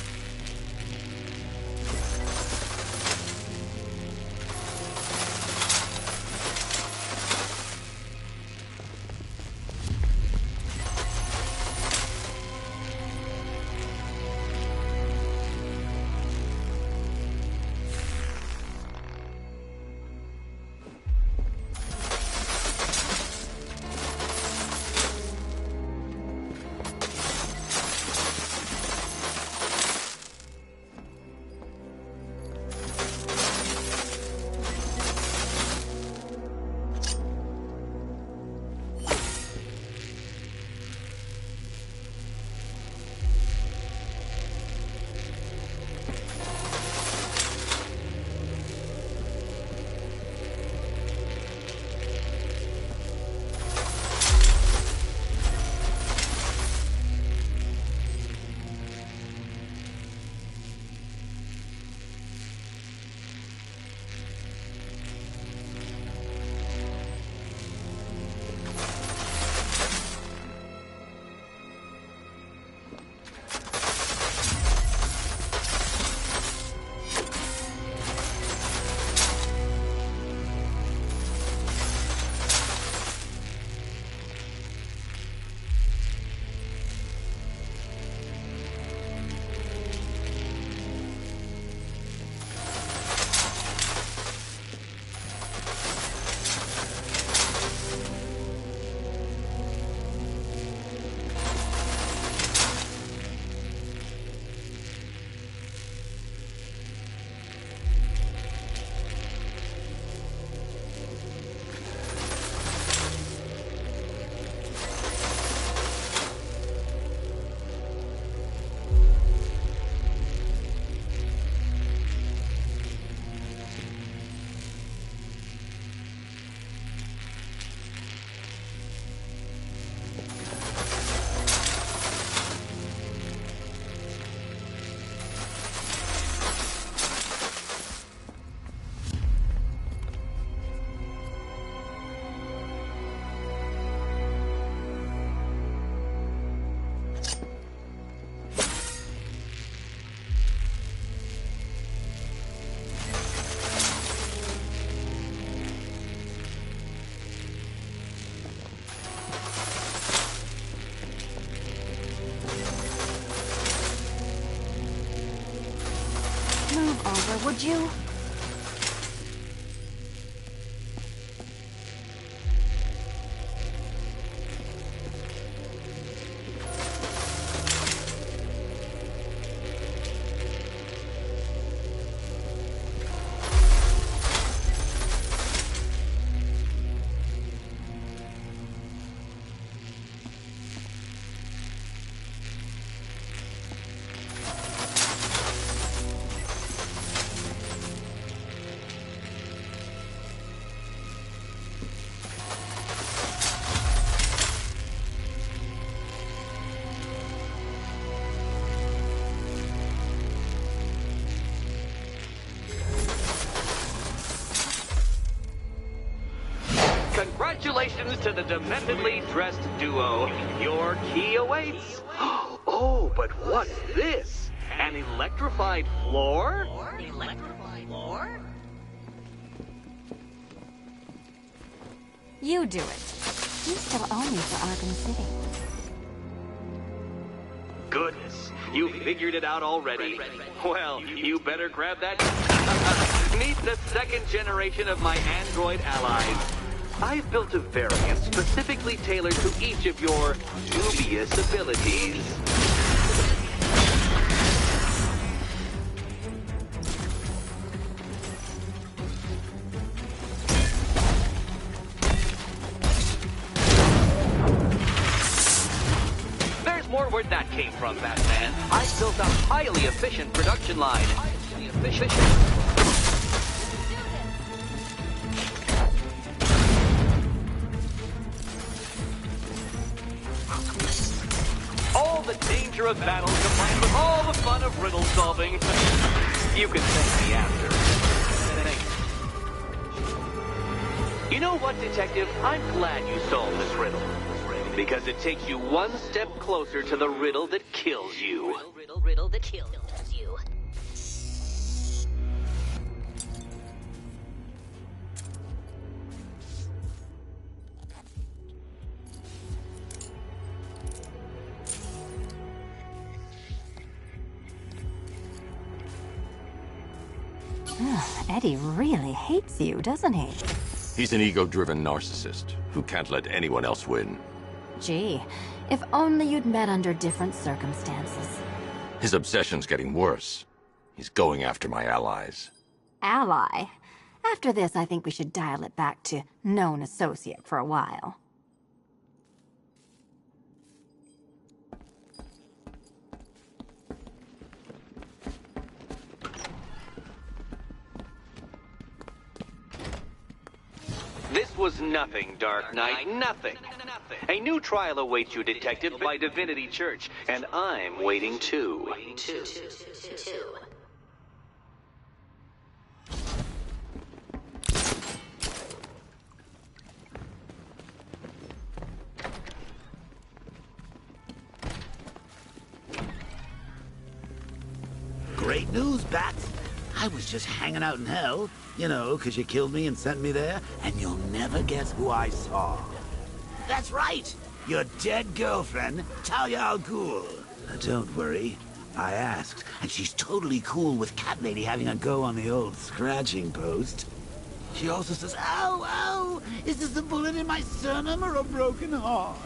Move over, would you? Congratulations to the dementedly dressed duo. Your key awaits. Oh, but what's this? An electrified floor? Electrified floor? You do it. You still owe me for Arkham City. Goodness, you figured it out already. Well, you better grab that. Meet the second generation of my android allies. I've built a variant specifically tailored to each of your dubious abilities. There's more where that came from, Batman. I've built a highly efficient production line. All the danger of battle combined with all the fun of riddle solving. You can thank me after. Thanks. You know what, Detective? I'm glad you solved this riddle. Because it takes you one step closer to the riddle that kills you. Riddle that kills you. Eddie really hates you, doesn't he? He's an ego-driven narcissist who can't let anyone else win. Gee, if only you'd met under different circumstances. His obsession's getting worse. He's going after my allies. Ally? After this, I think we should dial it back to known associate for a while. This was nothing, Dark Knight, nothing. A new trial awaits you, Detective, by Divinity Church, and I'm waiting too. Great news, Bats. I was just hanging out in hell, you know, 'cause you killed me and sent me there, and you'll never guess who I saw. That's right, your dead girlfriend, Talia al Ghul. Don't worry, I asked, and she's totally cool with Cat Lady having a go on the old scratching post. She also says, ow, ow, is this a bullet in my sternum or a broken heart?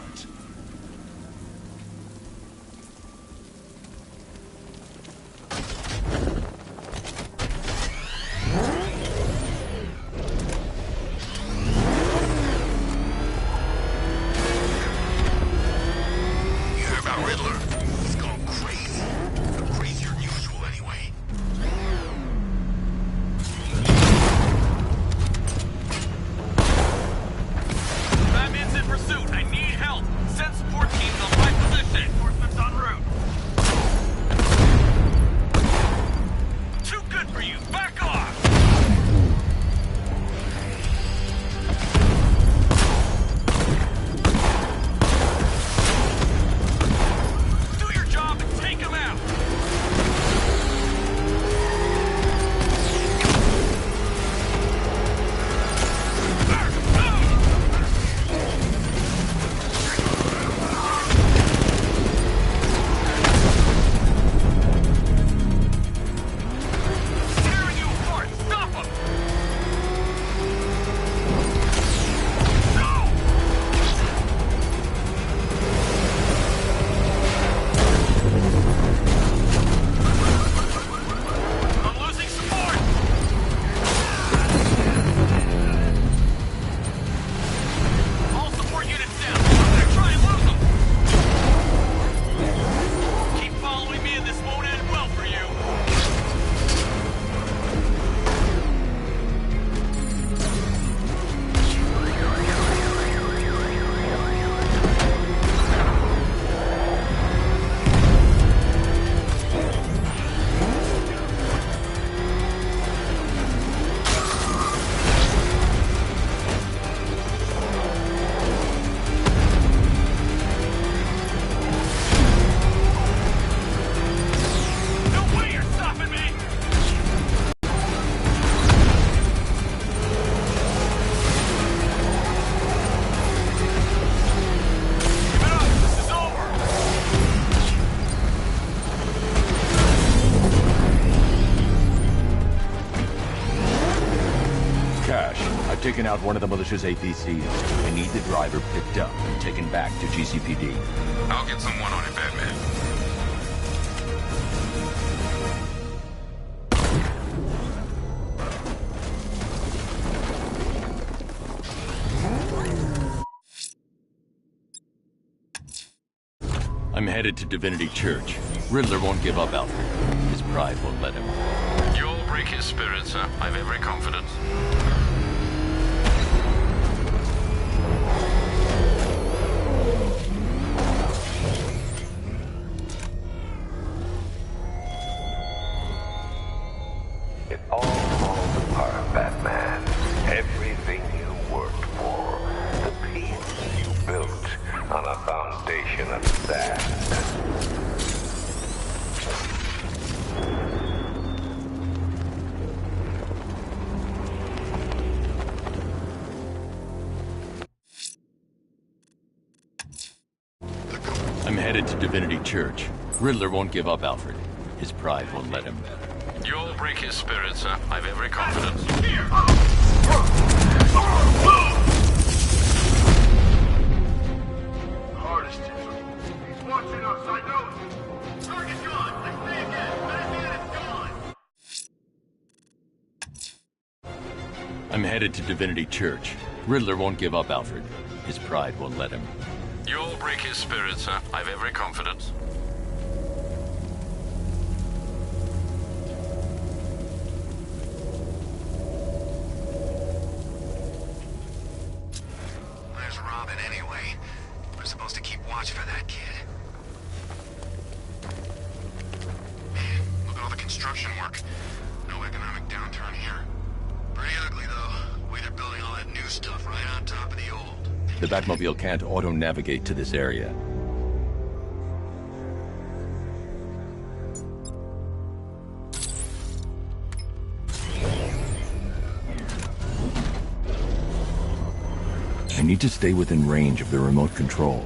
taken out one of the militia's APCs. I need the driver picked up and taken back to GCPD. I'll get someone on it, Batman. I'm headed to Divinity Church. Riddler won't give up, Alfred. His pride won't let him. You'll break his spirit, sir. I've every confidence. It all falls apart, Batman. Everything you worked for. The peace you built on a foundation of sand. I'm headed to Divinity Church. Riddler won't give up, Alfred. His pride won't let him. You'll break his spirit, sir. I've every confidence. Hardest hit. He's watching us, I know it. Target gone. I say again. It's gone. I'm headed to Divinity Church. Riddler won't give up, Alfred. His pride won't let him. You'll break his spirit, sir. I've every confidence. Where's Robin anyway? We're supposed to keep watch for that kid. Man, look at all the construction work. No economic downturn here. Pretty ugly, though. Way they're building all that new stuff right on top of the old. The Batmobile can't auto-navigate to this area. I need to stay within range of the remote control.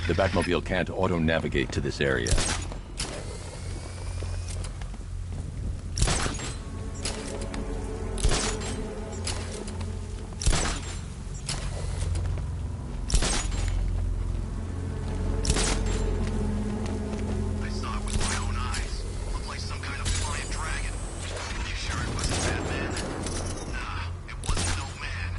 The Batmobile can't auto-navigate to this area. I saw it with my own eyes. Looked like some kind of flying dragon. You sure it wasn't Batman? Nah, it wasn't no man.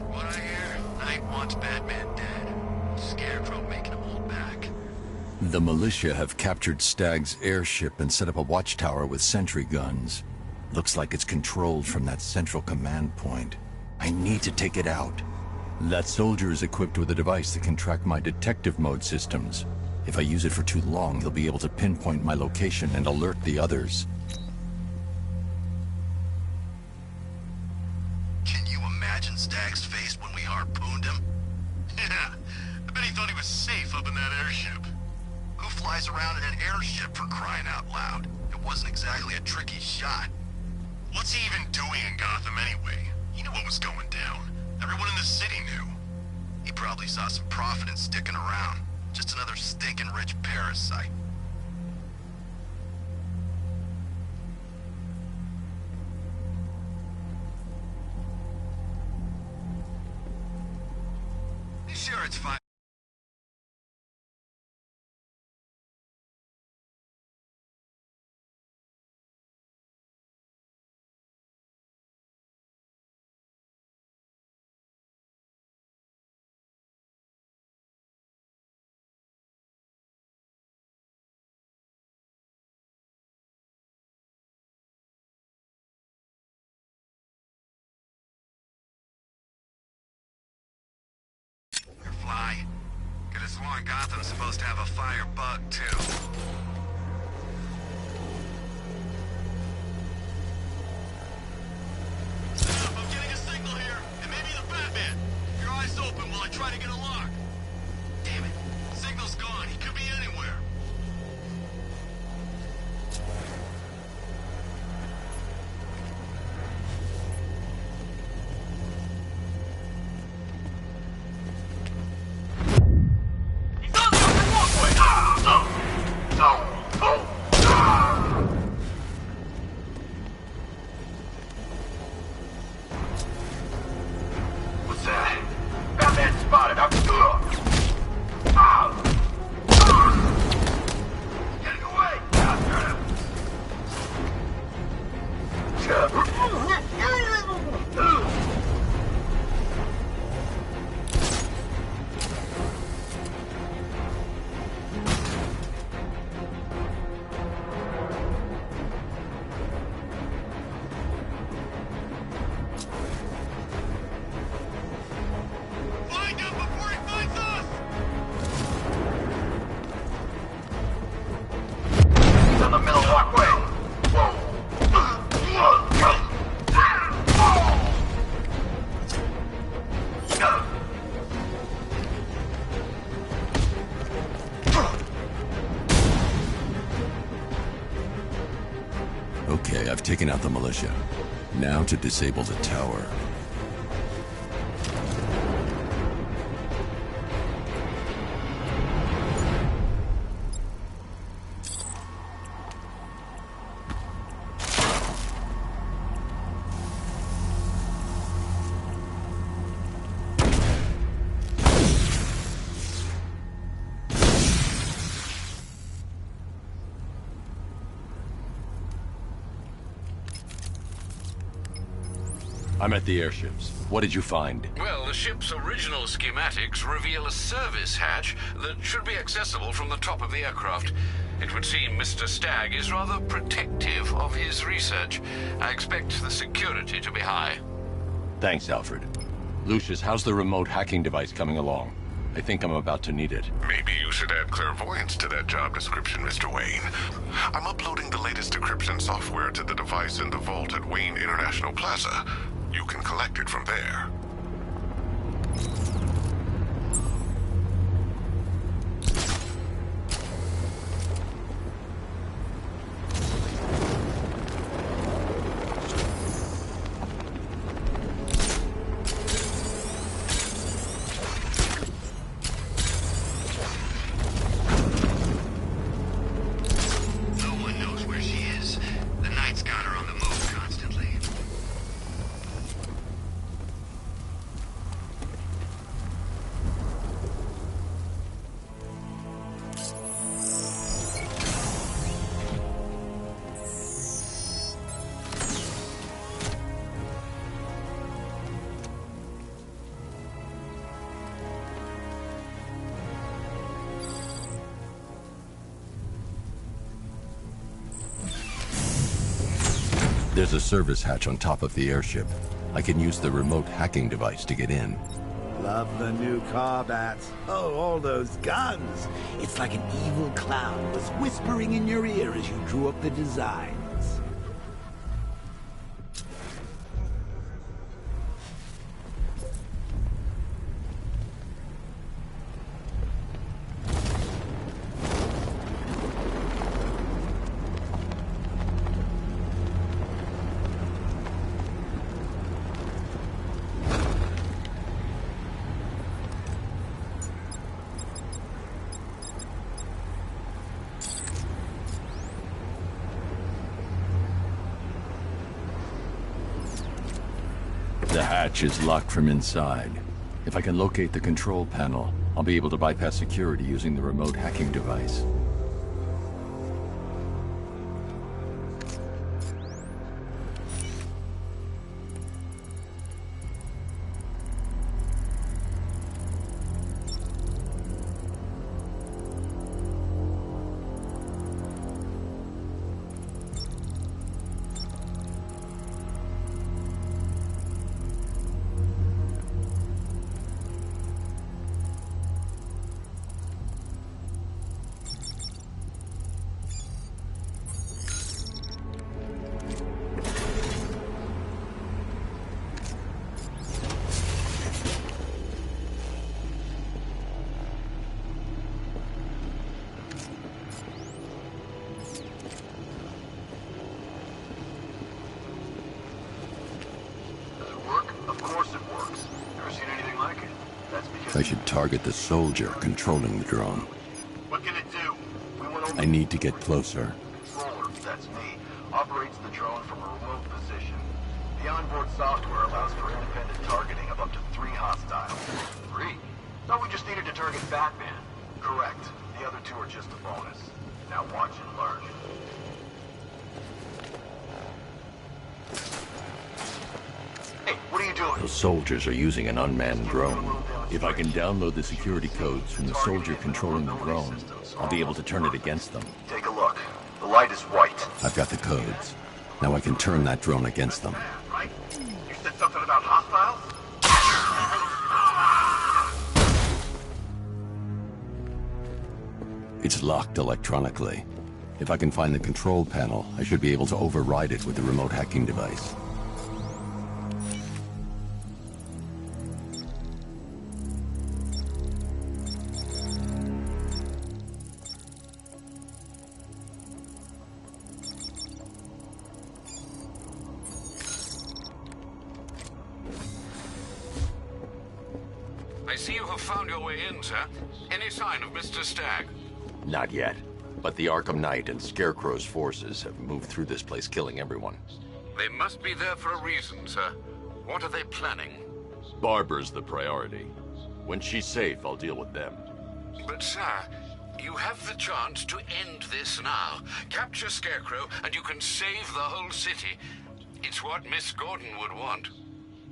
What I hear? Knight wants Batman dead. Scarecrow making him hold back. The militia have captured Stagg's airship and set up a watchtower with sentry guns. Looks like it's controlled from that central command point. I need to take it out. That soldier is equipped with a device that can track my detective mode systems. If I use it for too long, he'll be able to pinpoint my location and alert the others. Can you imagine Stagg's face when we harpooned him? Yeah, I bet he thought he was safe up in that airship. Who flies around in an airship for crying out loud? It wasn't exactly a tricky shot. What's he even doing in Gotham anyway? He knew what was going down. Everyone in the city knew. He probably saw some profit in sticking around. Just another stinking rich parasite. Sure, it's fine. Fly. Could have sworn Gotham's supposed to have a fire bug, too. Okay, I've taken out the militia. Now to disable the tower. I'm at the airships. What did you find? Well, the ship's original schematics reveal a service hatch that should be accessible from the top of the aircraft. It would seem Mr. Stagg is rather protective of his research. I expect the security to be high. Thanks, Alfred. Lucius, how's the remote hacking device coming along? I think I'm about to need it. Maybe you should add clairvoyance to that job description, Mr. Wayne. I'm uploading the latest decryption software to the device in the vault at Wayne International Plaza. You can collect it from there. There's a service hatch on top of the airship. I can use the remote hacking device to get in. Love the new car bats. Oh, all those guns. It's like an evil clown was whispering in your ear as you drew up the designs. The hatch is locked from inside. If I can locate the control panel, I'll be able to bypass security using the remote hacking device. I should target the soldier controlling the drone. What can it do? We went over. I need to get closer. Controller, that's me, operates the drone from a remote position. The onboard software allows for independent targeting of up to 3 hostiles. 3? Thought we just needed to target Batman. Correct. The other 2 are just a bonus. Now watch and learn. Hey, what are you doing? The soldiers are using an unmanned drone. If I can download the security codes from the soldier controlling the drone, I'll be able to turn it against them. Take a look. The light is white. I've got the codes. Now I can turn that drone against them. Right? You said something about hostiles? It's locked electronically. If I can find the control panel, I should be able to override it with the remote hacking device. see you have found your way in, sir. Any sign of Mr. Stagg? Not yet. But the Arkham Knight and Scarecrow's forces have moved through this place, killing everyone. They must be there for a reason, sir. What are they planning? Barbara's the priority. When she's safe, I'll deal with them. But, sir, you have the chance to end this now. Capture Scarecrow, and you can save the whole city. It's what Miss Gordon would want.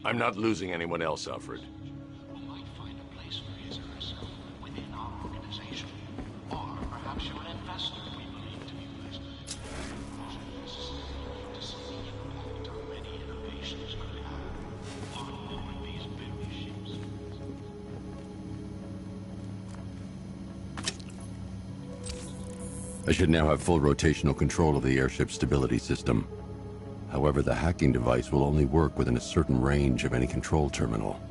I'm not losing anyone else, Alfred. We might find a place for his herself within our organization. Or perhaps you're an investor we believe to be best. To see the impact our many innovations could have on board these very ships. I should now have full rotational control of the airship stability system. However, the hacking device will only work within a certain range of any control terminal.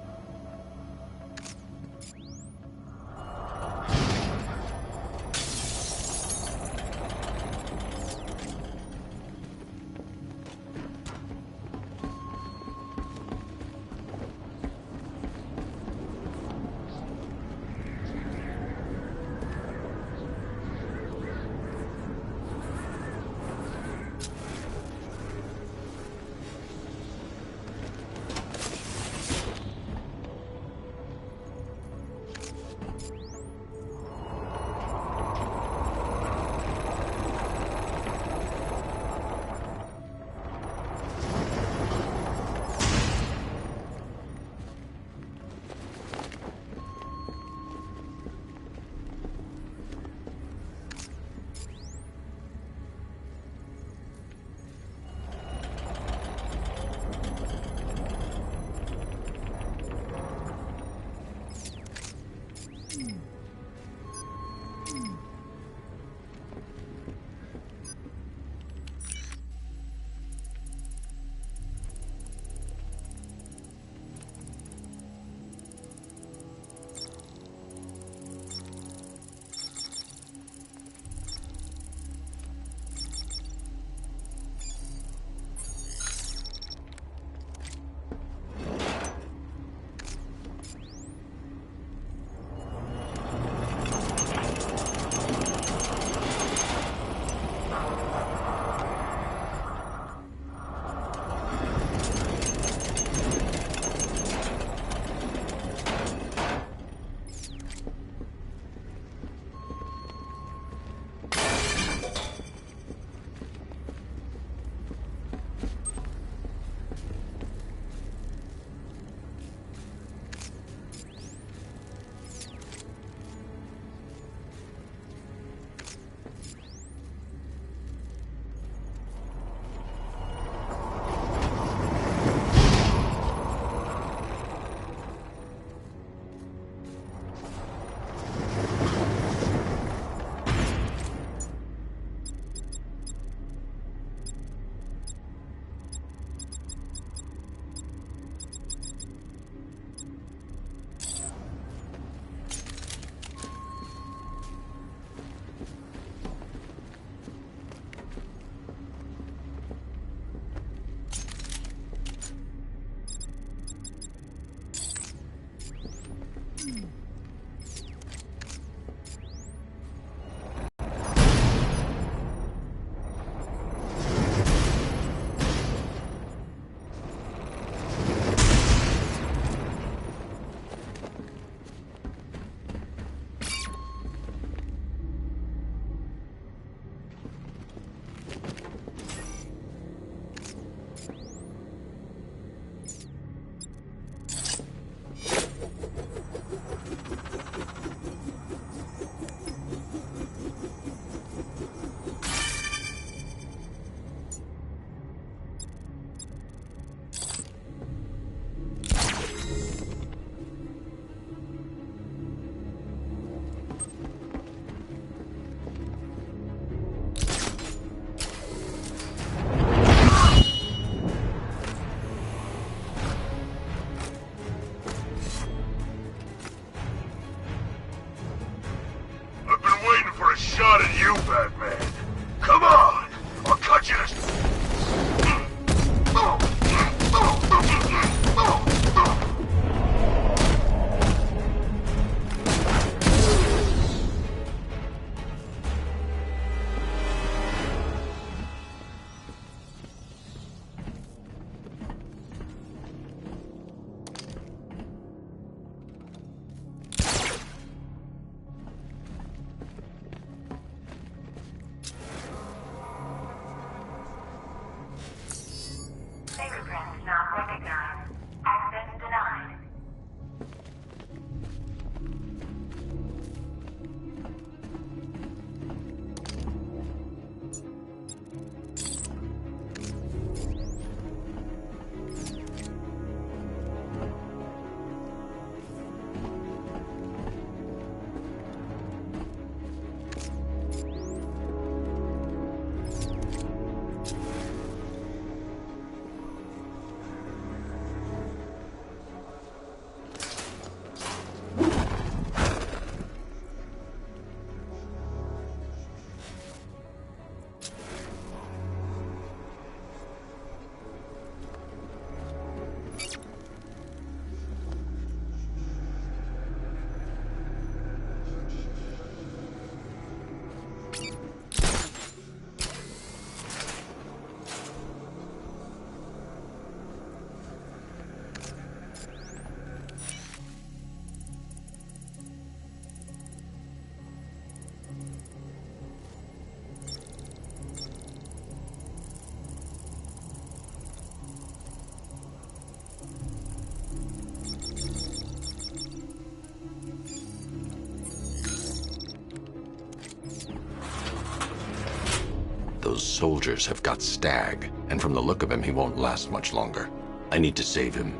Those soldiers have got Stag, and from the look of him, he won't last much longer. I need to save him.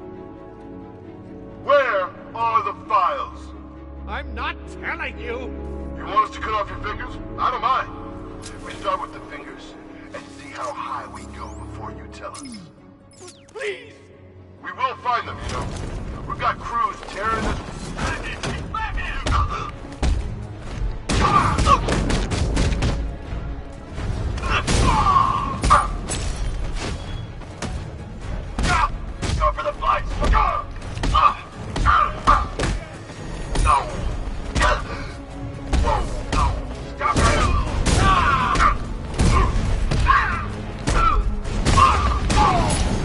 Where are the files? I'm not telling you! You want us to cut off your fingers? I don't mind. We start with the fingers and see how high we go before you tell us. Please! We will find them, you know. We've got crews tearing this... Go for the fights! No! Whoa, no! Stop it!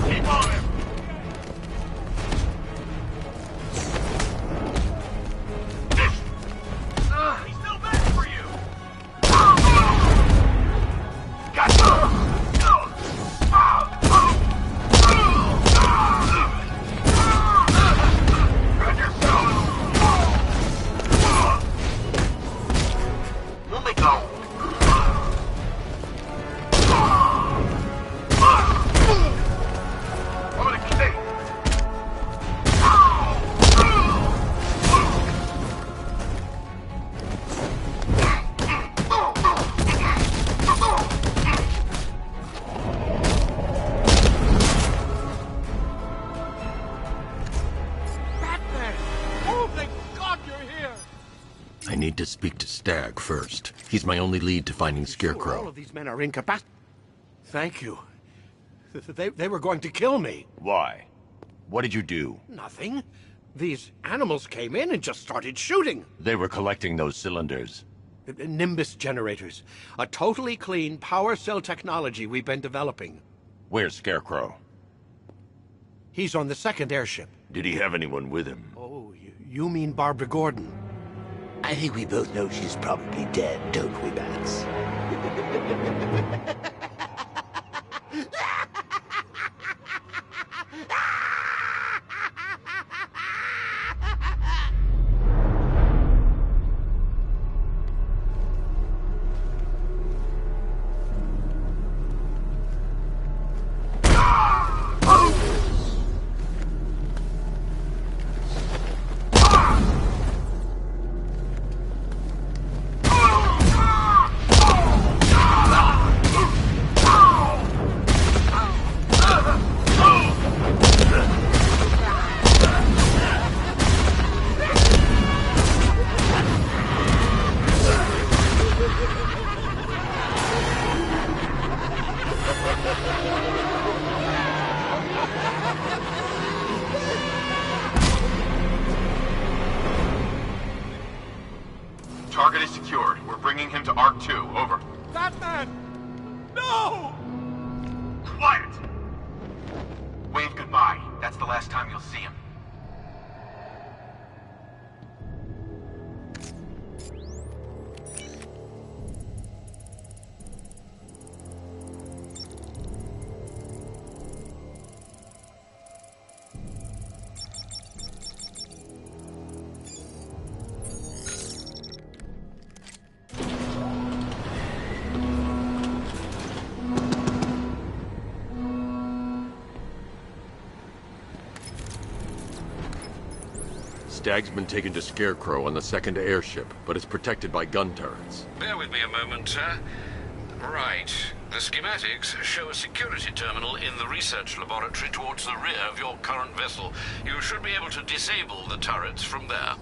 Keep on him! He's still back for you! Gotcha! Let me go! I'm gonna stay! Batman! Oh, thank God you're here! I need to speak to Stag first. He's my only lead to finding Scarecrow. All of these men are incapacitated. Thank you. They were going to kill me. Why? What did you do? Nothing. These animals came in and just started shooting. They were collecting those cylinders. Nimbus generators. A totally clean power cell technology we've been developing. Where's Scarecrow? He's on the second airship. Did he have anyone with him? Oh, you mean Barbara Gordon? I think we both know she's probably dead, don't we, Bats? Target is secured. We're bringing him to Arc 2. Over. Batman! No! Quiet! Wave goodbye. That's the last time you'll see him. Stag's been taken to Scarecrow on the second airship, but it's protected by gun turrets. Bear with me a moment, sir. Right. The schematics show a security terminal in the research laboratory towards the rear of your current vessel. You should be able to disable the turrets from there.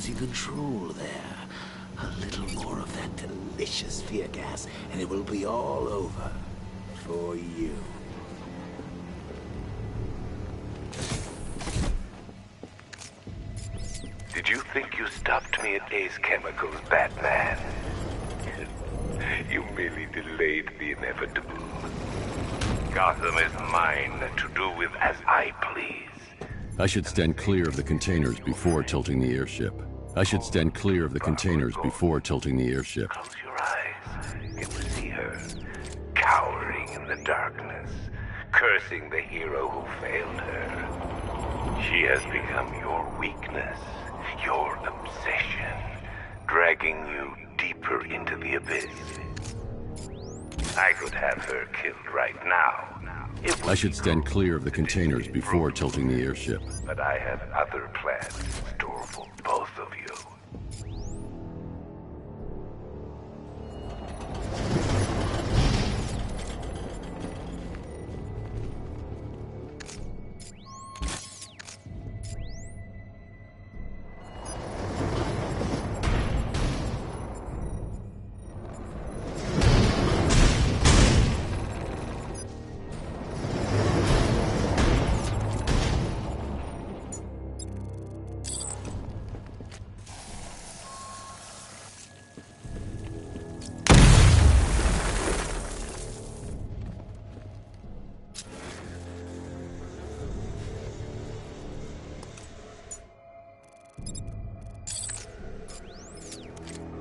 losing control there. A little more of that delicious fear gas, and it will be all over for you. Did you think you stopped me at Ace Chemicals, Batman? You merely delayed the inevitable. Gotham is mine to do with as I please. I should stand clear of the containers before tilting the airship. I should stand clear of the containers before tilting the airship. Close your eyes. You will see her, cowering in the darkness, cursing the hero who failed her. She has become your weakness, your obsession, dragging you deeper into the abyss. I could have her killed right now. I should stand clear of the containers before tilting the airship. But I have other plans in store for both of you.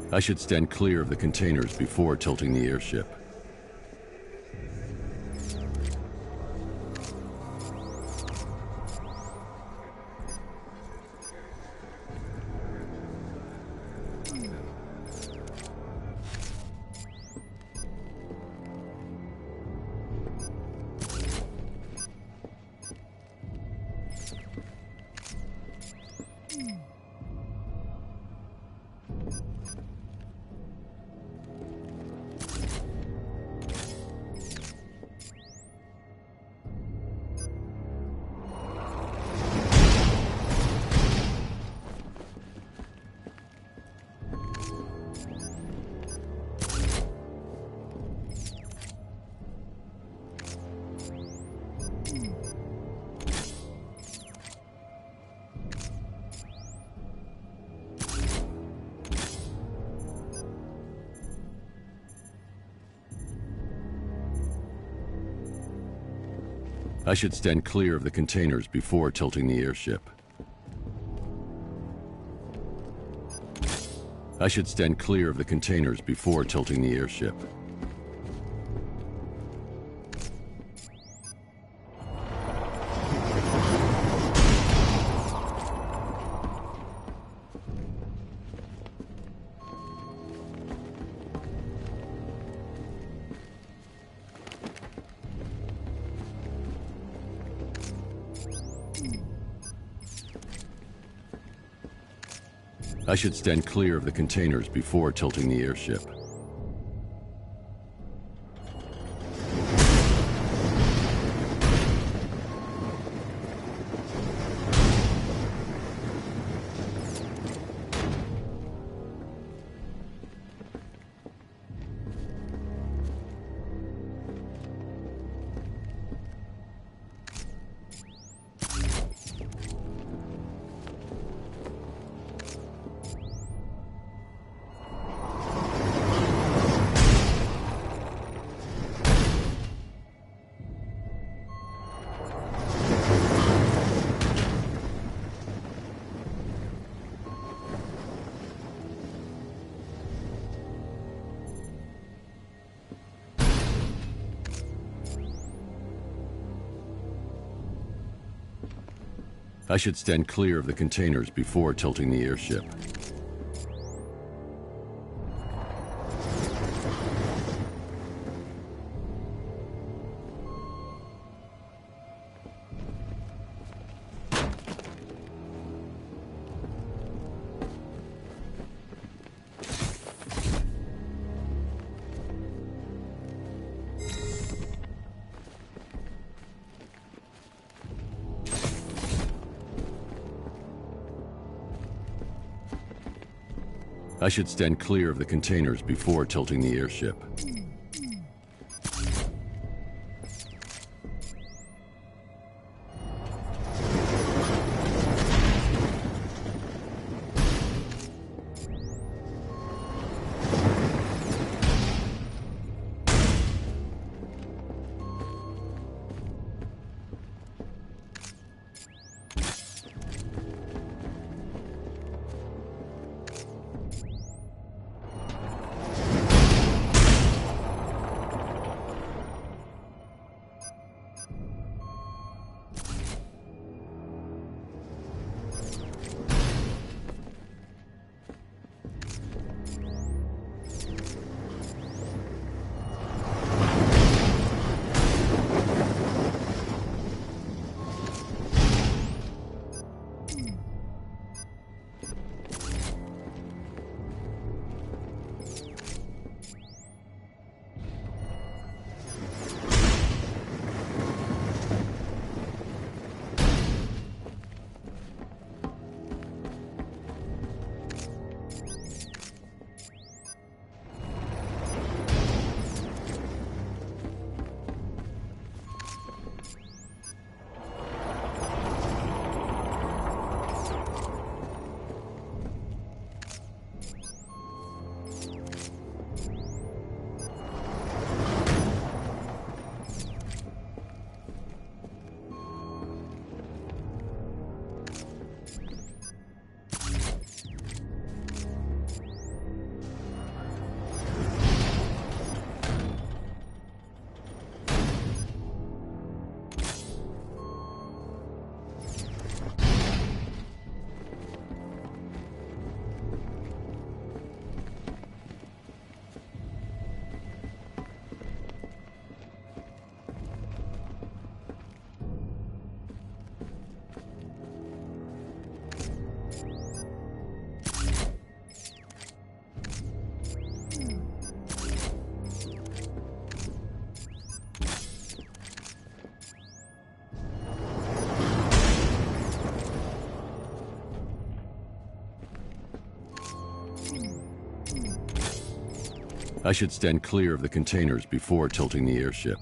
I should stand clear of the containers before tilting the airship. I should stand clear of the containers before tilting the airship. I should stand clear of the containers before tilting the airship. I should stand clear of the containers before tilting the airship. I should stand clear of the containers before tilting the airship. I should stand clear of the containers before tilting the airship. I should stand clear of the containers before tilting the airship.